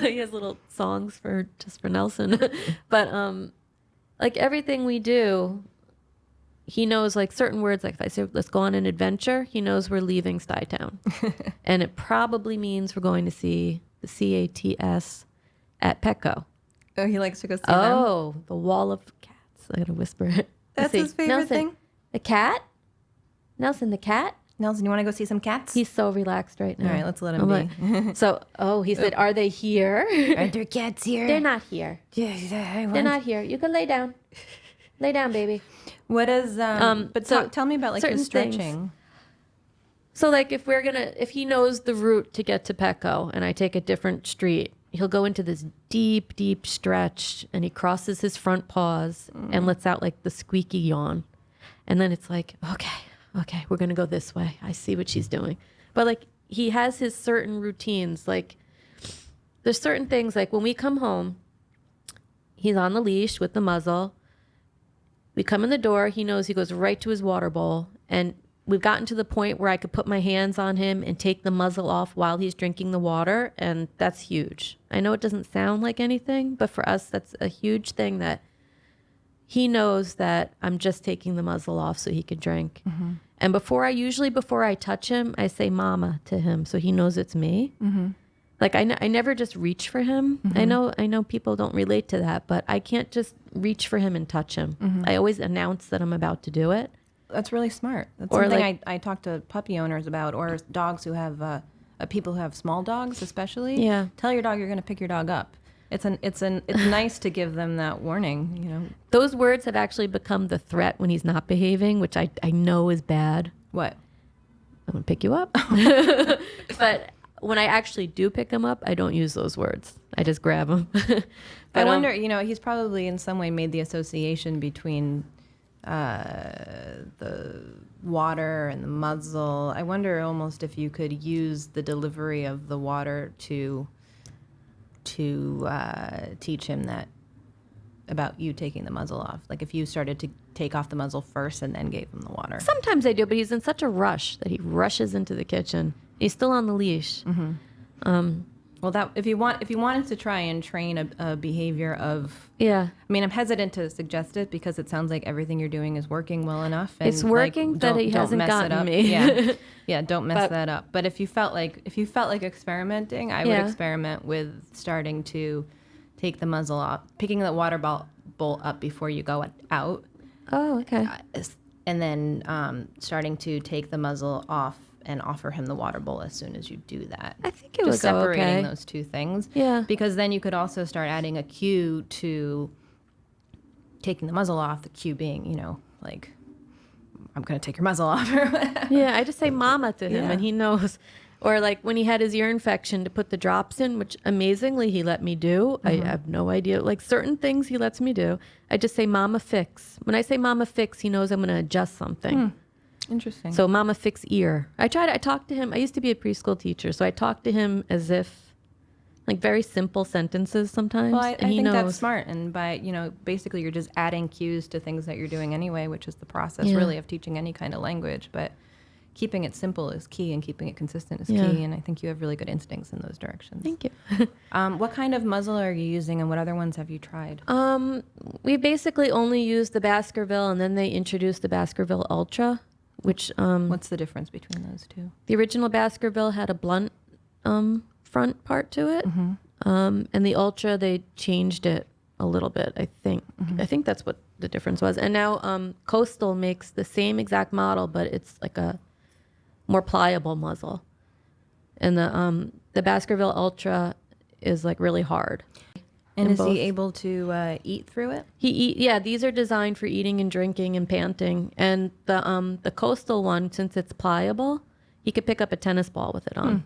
He has little songs for Nelson, but like everything we do, he knows like certain words. Like if I say, let's go on an adventure, he knows we're leaving Stuytown. And it probably means we're going to see the CATS at Petco. Oh, he likes to go see them? Oh, the wall of cats. I gotta whisper it. That's his favorite Nelson, thing? The cat? Nelson, the cat? Nelson, you want to go see some cats? He's so relaxed right now. All right, let's let him be. He said, are they here? Are there cats here? They're not here. They're not here. You can lay down. Lay down, baby. What is, tell me about like his stretching. Things. So like if he knows the route to get to Petco and I take a different street, he'll go into this deep, deep stretch and he crosses his front paws and lets out like the squeaky yawn. And then it's like, okay, we're going to go this way. I see what she's doing. But like he has his certain routines. Like there's certain things like when we come home, he's on the leash with the muzzle. we come in the door. He knows he goes right to his water bowl. And we've gotten to the point where I could put my hands on him and take the muzzle off while he's drinking the water. And that's huge. I know it doesn't sound like anything, but for us, that's a huge thing that he knows that I'm just taking the muzzle off so he can drink. Mm-hmm. And before I touch him, I say mama to him so he knows it's me. Mm-hmm. Like I never just reach for him. Mm-hmm. I know people don't relate to that, but I can't just reach for him and touch him. Mm-hmm. I always announce that I'm about to do it. That's really smart. That's something I talk to puppy owners about, or dogs who have people who have small dogs, especially. Yeah. Tell your dog you're going to pick your dog up. It's nice to give them that warning. You know, those words have actually become the threat when he's not behaving, which I know is bad. What? I'm going to pick you up. But when I actually do pick him up, I don't use those words. I just grab him. I wonder, he's probably in some way made the association between the water and the muzzle. I wonder almost if you could use the delivery of the water to teach him that about you taking the muzzle off. Like if you started to take off the muzzle first and then gave him the water. Sometimes I do, but he's in such a rush that he rushes into the kitchen. He's still on the leash. Mm-hmm. Well, that if you wanted to try and train a behavior of, yeah. I mean, I'm hesitant to suggest it because it sounds like everything you're doing is working well enough. And it's working, that he hasn't gotten me. Yeah, yeah, don't mess that up. But if you felt like experimenting, I would experiment with starting to take the muzzle off, picking the water bowl up before you go out. Oh, okay. And then starting to take the muzzle off and offer him the water bowl as soon as you do that. I think it was separating those two things. Yeah. Because then you could also start adding a cue to taking the muzzle off, the cue being, like, I'm going to take your muzzle off. Yeah, I just say mama to him and he knows. Or like when he had his ear infection, to put the drops in, which amazingly he let me do. Mm-hmm. I have no idea. Like certain things he lets me do. I just say mama fix. When I say mama fix, he knows I'm going to adjust something. Interesting. So mama fix ear. I talked to him. I used to be a preschool teacher, so I talked to him as if like very simple sentences sometimes. Well, I think that's smart. And by, basically you're just adding cues to things that you're doing anyway, which is the process really of teaching any kind of language. But keeping it simple is key and keeping it consistent is key. And I think you have really good instincts in those directions. Thank you. What kind of muzzle are you using and what other ones have you tried? We basically only used the Baskerville, and then they introduced the Baskerville Ultra. Which what's the difference between those two? The original Baskerville had a blunt front part to it, and the Ultra they changed it a little bit. I think I think that's what the difference was. And now Coastal makes the same exact model, but it's like a more pliable muzzle, and the Baskerville Ultra is like really hard. And is he able to eat through it? These are designed for eating and drinking and panting. And the Coastal one, since it's pliable, he could pick up a tennis ball with it on.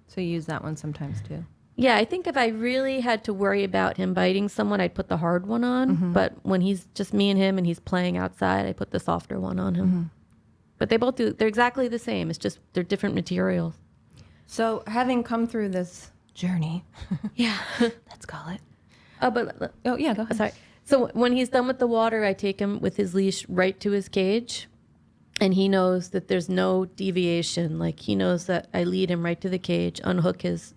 So you use that one sometimes too? Yeah, I think if I really had to worry about him biting someone, I'd put the hard one on. Mm-hmm. But when he's just me and him and he's playing outside, I put the softer one on him. Mm-hmm. But they both do. They're exactly the same. It's just they're different materials. So having come through this journey, let's call it. Go ahead. Sorry. So when he's done with the water, I take him with his leash right to his cage, and he knows that there's no deviation. Like he knows that I lead him right to the cage, unhook his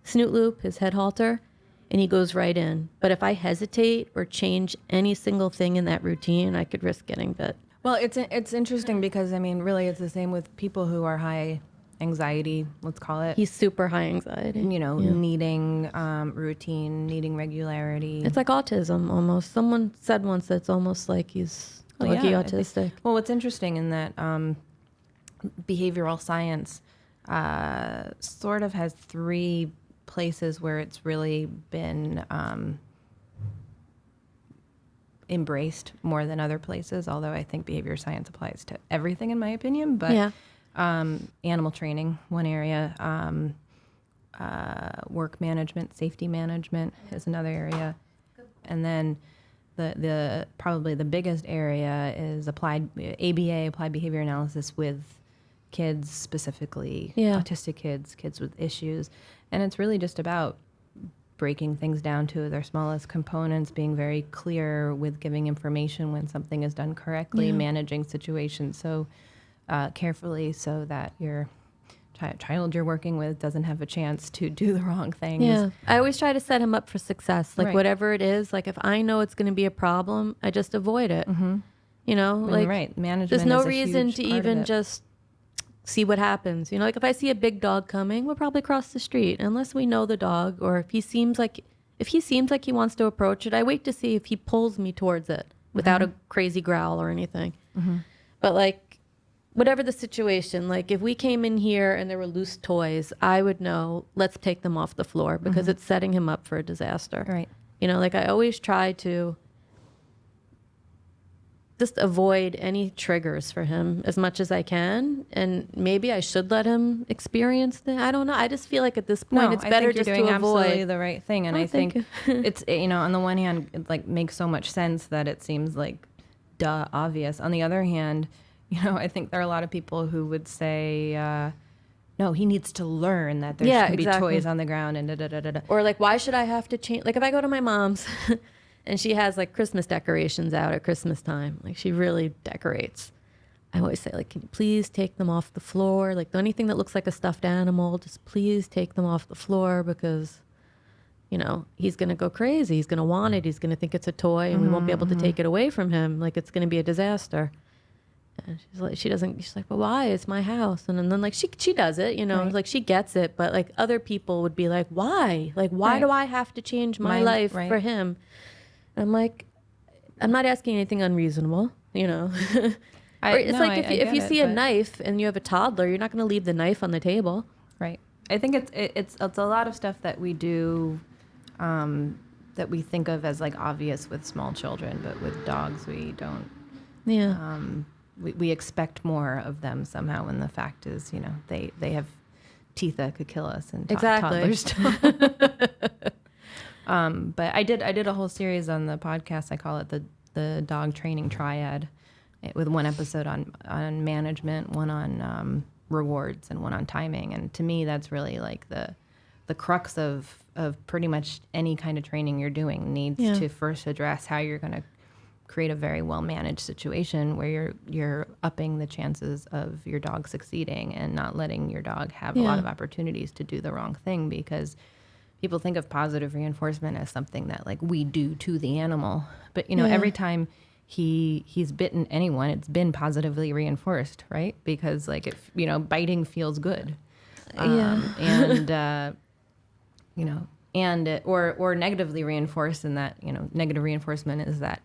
snoot loop, his head halter, and he goes right in. But if I hesitate or change any single thing in that routine, I could risk getting bit. Well, it's interesting because I mean, really, it's the same with people who are high anxiety, let's call it. He's super high anxiety. Needing routine, needing regularity. It's like autism almost. Someone said once that it's almost like he's autistic. Well, what's interesting in that behavioral science sort of has three places where it's really been embraced more than other places, although I think behavior science applies to everything in my opinion. But animal training, one area. Work management, safety management is another area. And then the probably the biggest area is applied behavior analysis with kids, specifically autistic kids with issues. And it's really just about breaking things down to their smallest components, being very clear with giving information when something is done correctly, managing situations so carefully so that your child you're working with doesn't have a chance to do the wrong things. Yeah. I always try to set him up for success. Like Right. whatever it is, like if I know it's going to be a problem, I just avoid it. You know, like Right. Management there's no is a reason huge to part of even it. just see what happens. You know, like if I see a big dog coming, we'll probably cross the street unless we know the dog, or if he seems like he wants to approach it, I wait to see if he pulls me towards it without a crazy growl or anything. But like whatever the situation, like if we came in here and there were loose toys, I would know, let's take them off the floor because it's setting him up for a disaster. Right. You know, like I always try to just avoid any triggers for him as much as I can. And maybe I should let him experience that. I don't know. I just feel like at this point, it's better just you're doing to absolutely avoid. the right thing. And Oh, I thank think it's, on the one hand, it like makes so much sense that it seems like duh, obvious. On the other hand, I think there are a lot of people who would say, no, he needs to learn that there should be toys on the ground and da-da-da-da-da. Or like, why should I have to change? Like if I go to my mom's and she has like Christmas decorations out at Christmas time, like she really decorates. I always say like, can you please take them off the floor? Like anything that looks like a stuffed animal, just please take them off the floor because, he's going to go crazy. He's going to want it. He's going to think it's a toy and we won't be able to take it away from him. Like it's going to be a disaster. And she's like, but why? It's my house. And then like, she does it, Right. like she gets it. But like other people would be like, why? Like, why Right. do I have to change my life for him? And I'm like, I'm not asking anything unreasonable, Or it's if you see a knife and you have a toddler, you're not going to leave the knife on the table. Right. I think it's a lot of stuff that we do that we think of as like obvious with small children, but with dogs we don't. Yeah. We expect more of them somehow, when the fact is, they have teeth that could kill us, and toddlers don't. But I did a whole series on the podcast. I call it the dog training triad, with one episode on management, one on rewards, and one on timing. And to me, that's really like the crux of pretty much any kind of training you're doing needs to first address how you're going to create a very well-managed situation where you're upping the chances of your dog succeeding and not letting your dog have a lot of opportunities to do the wrong thing, because people think of positive reinforcement as something that like we do to the animal. But, every time he's bitten anyone, it's been positively reinforced, right? Because like, if, biting feels good. And or negatively reinforced, in that, negative reinforcement is that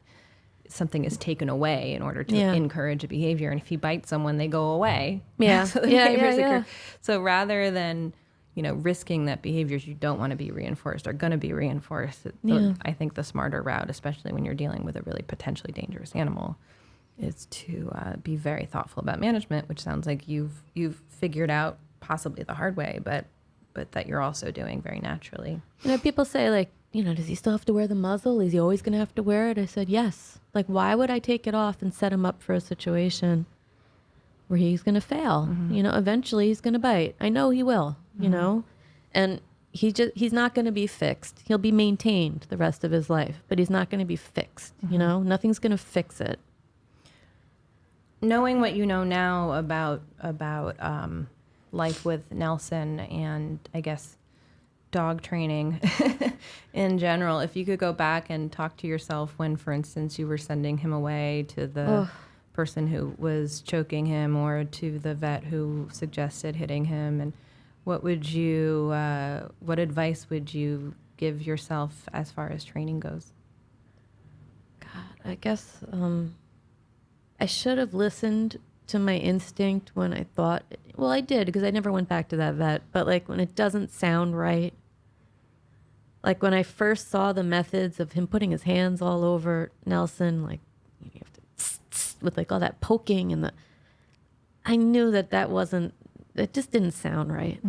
something is taken away in order to encourage a behavior. And if you bite someone, they go away. Yeah. So the behaviors occur. So rather than, risking that behaviors you don't want to be reinforced are going to be reinforced, I think the smarter route, especially when you're dealing with a really potentially dangerous animal, is to be very thoughtful about management, which sounds like you've figured out possibly the hard way, but that you're also doing very naturally. People say like, does he still have to wear the muzzle? Is he always going to have to wear it? I said, yes. Like, why would I take it off and set him up for a situation where he's going to fail? Eventually he's going to bite. I know he will, and he's not going to be fixed. He'll be maintained the rest of his life, but he's not going to be fixed. Nothing's going to fix it. Knowing what you know now about life with Nelson, and I guess dog training in general, if you could go back and talk to yourself when, for instance, you were sending him away to the person who was choking him, or to the vet who suggested hitting him, and what advice would you give yourself as far as training goes? God, I guess I should have listened to my instinct when I thought, well, I did, because I never went back to that vet, but like when it doesn't sound right, like when I first saw the methods of him putting his hands all over Nelson, like you have to with like all that poking and I knew that wasn't, it just didn't sound right.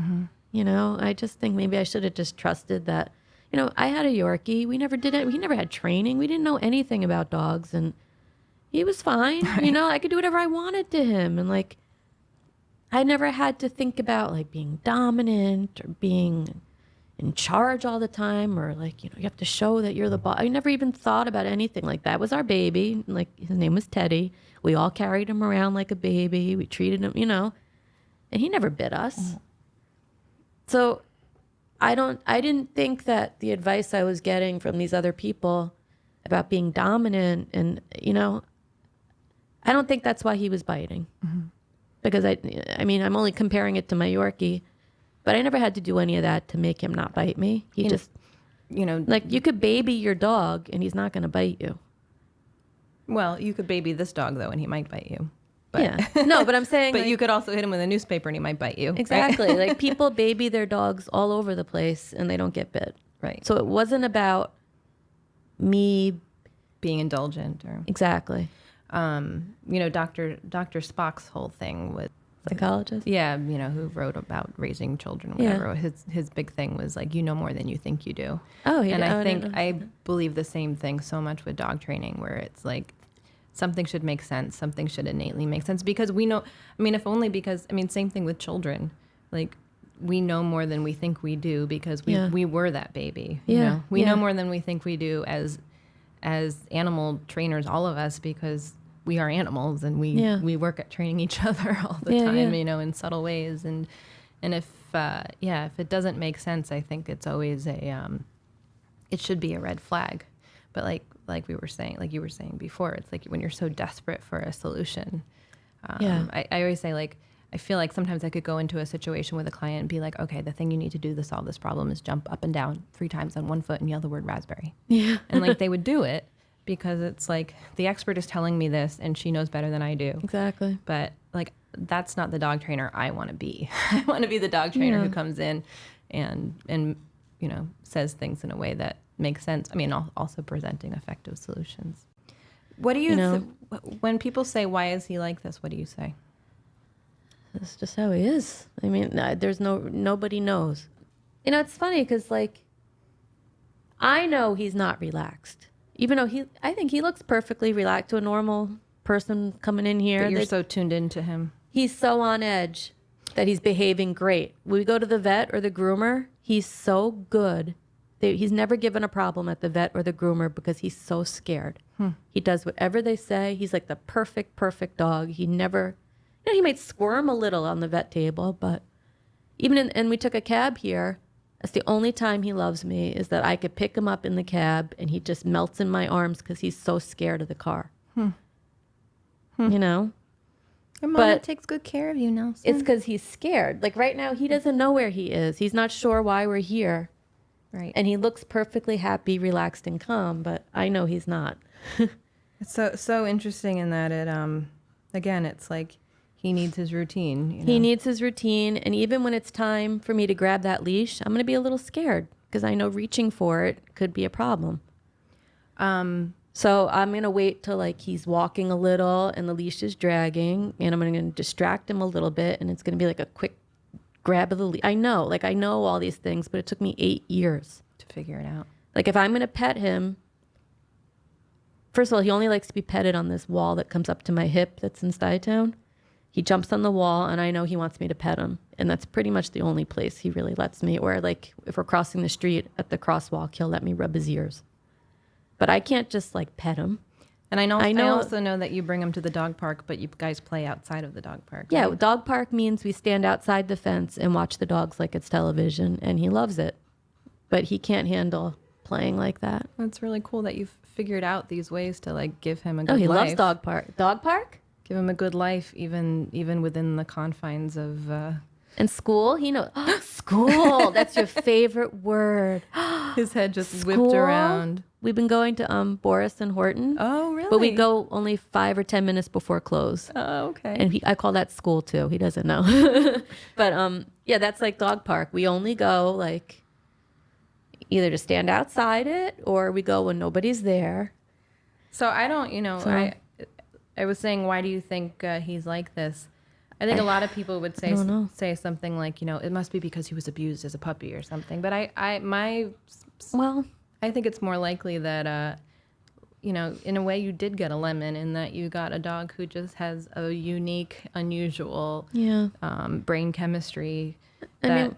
I just think maybe I should have just trusted that, I had a Yorkie. We never did it. We never had training. We didn't know anything about dogs, and he was fine. Right. I could do whatever I wanted to him. And like, I never had to think about like being dominant or being, in charge all the time, or like, you have to show that you're the boss. I never even thought about anything like that. Was our baby. Like, his name was Teddy. We all carried him around like a baby. We treated him, and he never bit us. So I didn't think that the advice I was getting from these other people about being dominant and, I don't think that's why he was biting. Because I mean, I'm only comparing it to my Yorkie, but I never had to do any of that to make him not bite me. He just, like, you could baby your dog and he's not going to bite you. Well, you could baby this dog though, and he might bite you. But, yeah. No, but I'm saying, but you could also hit him with a newspaper and he might bite you. Exactly. Right? Like, people baby their dogs all over the place and they don't get bit. Right. So it wasn't about me being indulgent or exactly. Dr. Spock's whole thing with Psychologist. Yeah, who wrote about raising children, whatever. Yeah. His big thing was like, more than you think you do. Oh, and I believe the same thing so much with dog training, where it's like something should make sense, something should innately make sense, because we know. If only because same thing with children, like we know more than we think we do because we were that baby. Yeah, we know more than we think we do as animal trainers, all of us, because we are animals and we work at training each other all the time, in subtle ways. And if it doesn't make sense, I think it's always it should be a red flag. But like you were saying before, it's like when you're so desperate for a solution. I always say, like, I feel like sometimes I could go into a situation with a client and be like, okay, the thing you need to do to solve this problem is jump up and down 3 times on one foot and yell the word raspberry. Yeah. And like they would do it because it's like the expert is telling me this and she knows better than I do. Exactly. But like, that's not the dog trainer I want to be. I want to be the dog trainer who comes in and says things in a way that makes sense. Also presenting effective solutions. What do you, when people say, why is he like this? What do you say? That's just how he is. There's nobody knows. It's funny because, like, I know he's not relaxed. Even though I think he looks perfectly relaxed to a normal person coming in here. But you're so tuned into him. He's so on edge that he's behaving great. When we go to the vet or the groomer, he's so good. He's never given a problem at the vet or the groomer because he's so scared. He does whatever they say. He's like the perfect dog. He never... he might squirm a little on the vet table, but and we took a cab here. That's the only time he loves me, is that I could pick him up in the cab and he just melts in my arms because he's so scared of the car. Your mama takes good care of you, Nelson. It's because he's scared. Like right now, he doesn't know where he is. He's not sure why we're here. Right. And he looks perfectly happy, relaxed, and calm, but I know he's not. It's so interesting in that again, it's like, he needs his routine. He needs his routine. And even when it's time for me to grab that leash, I'm going to be a little scared because I know reaching for it could be a problem. So I'm going to wait till like he's walking a little and the leash is dragging, and I'm going to distract him a little bit, and it's going to be like a quick grab of the leash. I know all these things, but it took me 8 years to figure it out. Like if I'm going to pet him, first of all, he only likes to be petted on this wall that comes up to my hip that's in Stuytown. He jumps on the wall, and I know he wants me to pet him. And that's pretty much the only place he really lets me. Or, like, if we're crossing the street at the crosswalk, he'll let me rub his ears. But I can't just, like, pet him. And I also know that you bring him to the dog park, but you guys play outside of the dog park. Right? Yeah, dog park means we stand outside the fence and watch the dogs like it's television, and he loves it. But he can't handle playing like that. It's really cool that you've figured out these ways to, like, give him a good life. Oh, he loves dog park. Dog park? Give him a good life, even within the confines of... And school, he knows. School, that's your favorite word. His head just whipped around. We've been going to Boris and Horton. Oh, really? But we go only 5 or 10 minutes before close. Oh, okay. And I call that school too. He doesn't know. But yeah, that's like dog park. We only go like either to stand outside it, or we go when nobody's there. So I don't, I was saying, why do you think he's like this? I think a lot of people would say something like, it must be because he was abused as a puppy or something. But I think it's more likely that, in a way you did get a lemon, in that you got a dog who just has a unique, unusual brain chemistry.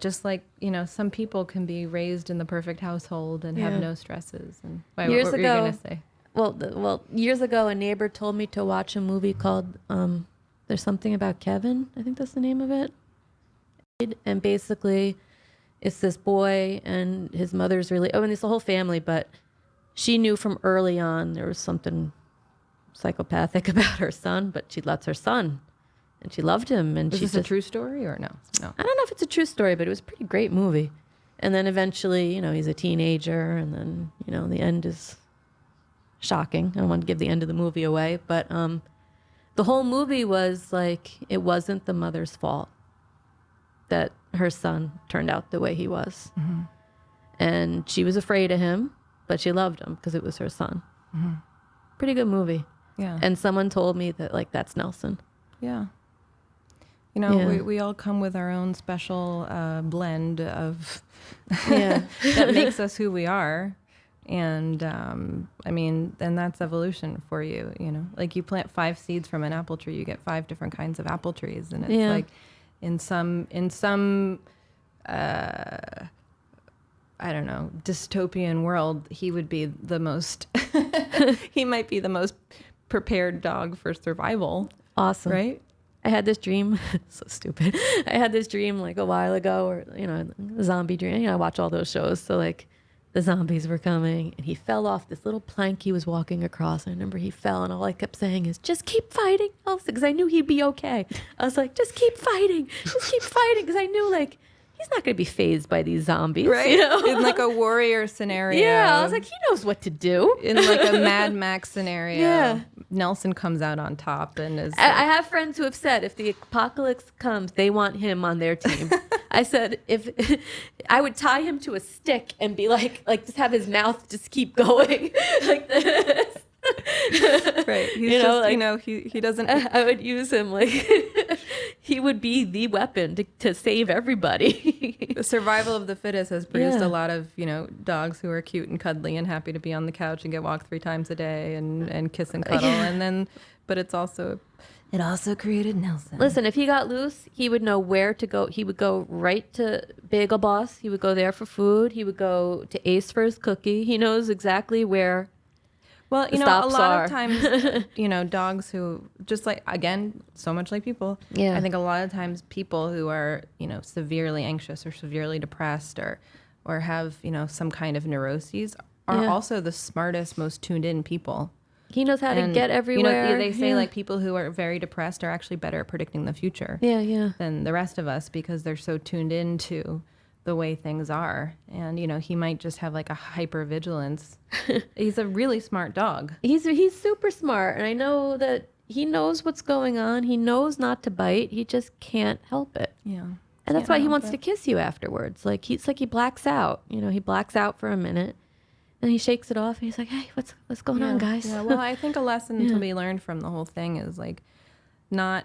just like, some people can be raised in the perfect household and have no stresses. And what Years were you ago, going to say? Well, years ago, a neighbor told me to watch a movie called There's Something About Kevin. I think that's the name of it. And basically, it's this boy and his mother's and it's the whole family, but she knew from early on there was something psychopathic about her son, but she lets her son, and she loved him. And Is this a true story or no? No. I don't know if it's a true story, but it was a pretty great movie. And then eventually, he's a teenager, and then, the end is shocking. I don't want to give the end of the movie away, but the whole movie was like, it wasn't the mother's fault that her son turned out the way he was. Mm-hmm. And she was afraid of him, but she loved him because it was her son. Mm-hmm. Pretty good movie. Yeah. And someone told me that, like, that's Nelson. Yeah. We all come with our own special blend of that makes us who we are. And and that's evolution for you, like you plant 5 seeds from an apple tree, you get 5 different kinds of apple trees. And it's like in some I don't know, dystopian world, he would be the most, he might be the most prepared dog for survival. Awesome. Right? I had this dream, so stupid. I had this dream like a while ago, or, a zombie dream. I watch all those shows. So like the zombies were coming, and he fell off this little plank he was walking across. I remember he fell, and all I kept saying is, just keep fighting. Because I knew he'd be okay. I was like, just keep fighting. Just keep fighting. Because I knew, like, he's not going to be fazed by these zombies. Right. In like a warrior scenario. Yeah. I was like, he knows what to do. In like a Mad Max scenario. Nelson comes out on top and is. I have friends who have said if the apocalypse comes, they want him on their team. I said if I would tie him to a stick and be like just have his mouth just keep going like this. Right. He's he doesn't. I would use him like he would be the weapon to save everybody. The survival of the fittest has produced a lot of, dogs who are cute and cuddly and happy to be on the couch and get walked 3 times a day and kiss and cuddle. And then, but it also created Nelson. Listen, if he got loose, he would know where to go. He would go right to Bagel Boss. He would go there for food. He would go to Ace for his cookie. He knows exactly where. Well, a lot of times, dogs who just like, again, so much like people. Yeah. I think a lot of times people who are, severely anxious or severely depressed or have, some kind of neuroses are also the smartest, most tuned in people. He knows how to get everywhere. They say like people who are very depressed are actually better at predicting the future than the rest of us because they're so tuned into the way things are. And, he might just have like a hypervigilance. He's a really smart dog. He's super smart. And I know that he knows what's going on. He knows not to bite. He just can't help it. Yeah. And that's why he wants to kiss you afterwards. Like he blacks out. He blacks out for a minute. And he shakes it off. And he's like, hey, what's going on, guys? Yeah, well, I think a lesson to be learned from the whole thing is like not,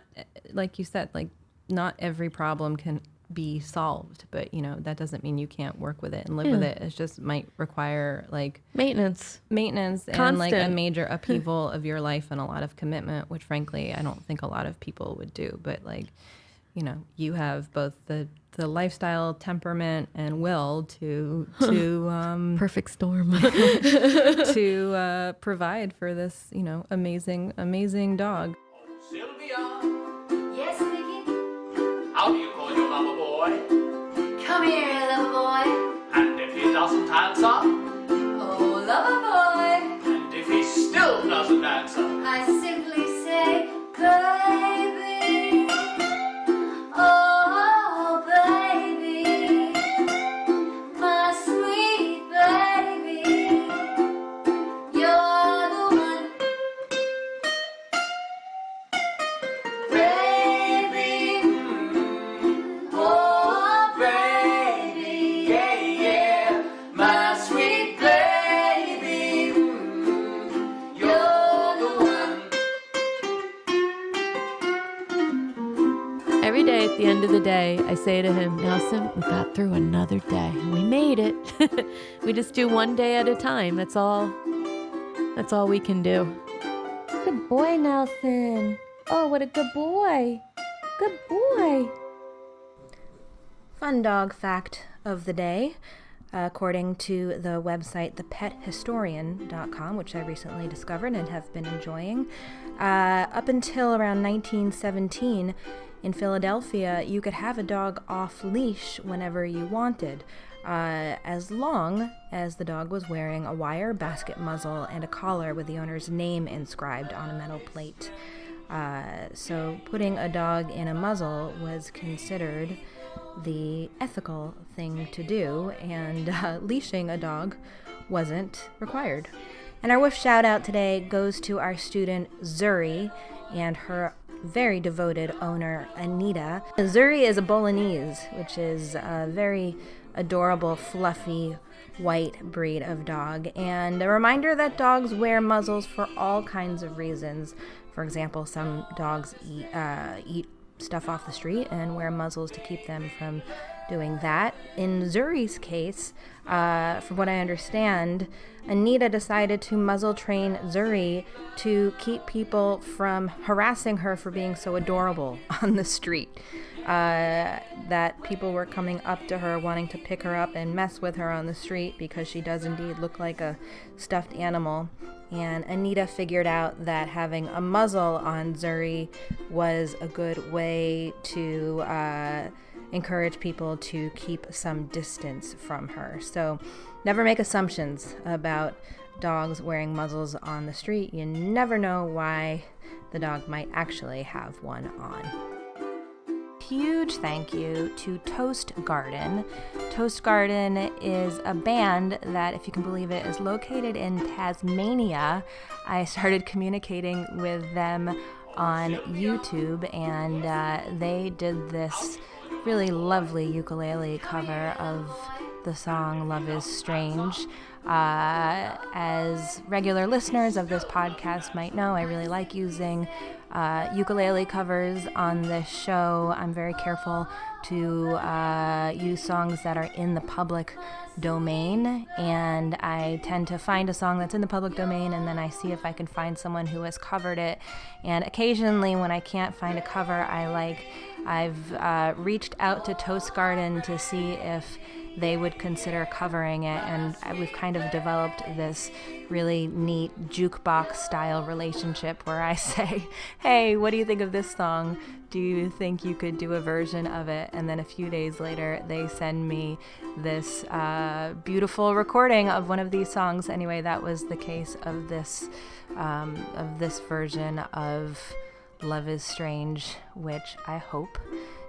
like you said, like not every problem can be solved, but that doesn't mean you can't work with it and live with it. It just might require like maintenance Constant. And like a major upheaval of your life and a lot of commitment, which frankly I don't think a lot of people would do. But like you have both the lifestyle, temperament, and will to perfect storm to provide for this amazing dog. Sylvia, Yes, Vicky? how do you call your lover boy? Come here, lover boy. And if he doesn't answer, Oh, lover boy. and if he still doesn't answer, I simply say, baby. Oh, baby. My sweet baby. You're the one. Baby. Oh, baby. yeah, yeah, My sweet baby. You're the one. every day. At the end of the day, I say to him, Nelson, we got through another day. We made it. We just do one day at a time. That's all we can do. Good boy, Nelson. Oh, what a good boy. Good boy. Fun dog fact of the day. According to the website thepethistorian.com, which I recently discovered and have been enjoying, up until around 1917 in Philadelphia, you could have a dog off leash whenever you wanted, as long as the dog was wearing a wire basket muzzle and a collar with the owner's name inscribed on a metal plate. So putting a dog in a muzzle was considered the ethical thing to do, and leashing a dog wasn't required. And our woof shout out today goes to our student Zuri and her very devoted owner Anita. Zuri is a Bolognese, which is a very adorable, fluffy, white breed of dog, and a reminder that dogs wear muzzles for all kinds of reasons. For example, some dogs eat stuff off the street and wear muzzles to keep them from doing that. In Zuri's case, from what I understand, Anita decided to muzzle train Zuri to keep people from harassing her for being so adorable on the street. That people were coming up to her wanting to pick her up and mess with her on the street because she does indeed look like a stuffed animal. And Anita figured out that having a muzzle on Zuri was a good way to encourage people to keep some distance from her. So never make assumptions about dogs wearing muzzles on the street. You never know why the dog might actually have one on. Huge thank you to Toast Garden. Toast Garden is a band that, if you can believe it, is located in Tasmania. I started communicating with them on YouTube, and they did this really lovely ukulele cover of the song Love is Strange. As regular listeners of this podcast might know, I really like using ukulele covers on this show. I'm very careful to use songs that are in the public domain, and I tend to find a song that's in the public domain, and then I see if I can find someone who has covered it. And occasionally when I can't find a cover I've reached out to Toast Garden to see if they would consider covering it, and we've kind of developed this really neat jukebox style relationship where I say, hey, what do you think of this song? Do you think you could do a version of it? And then a few days later they send me this beautiful recording of one of these songs. Anyway, that was the case of this version of Love is Strange, which I hope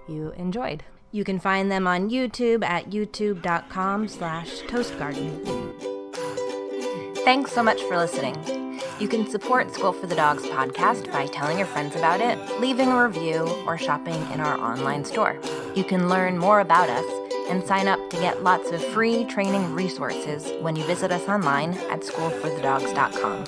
you enjoyed. You can find them on YouTube at youtube.com/toastgarden. Thanks so much for listening. You can support School for the Dogs podcast by telling your friends about it, leaving a review, or shopping in our online store. You can learn more about us and sign up to get lots of free training resources when you visit us online at schoolforthedogs.com.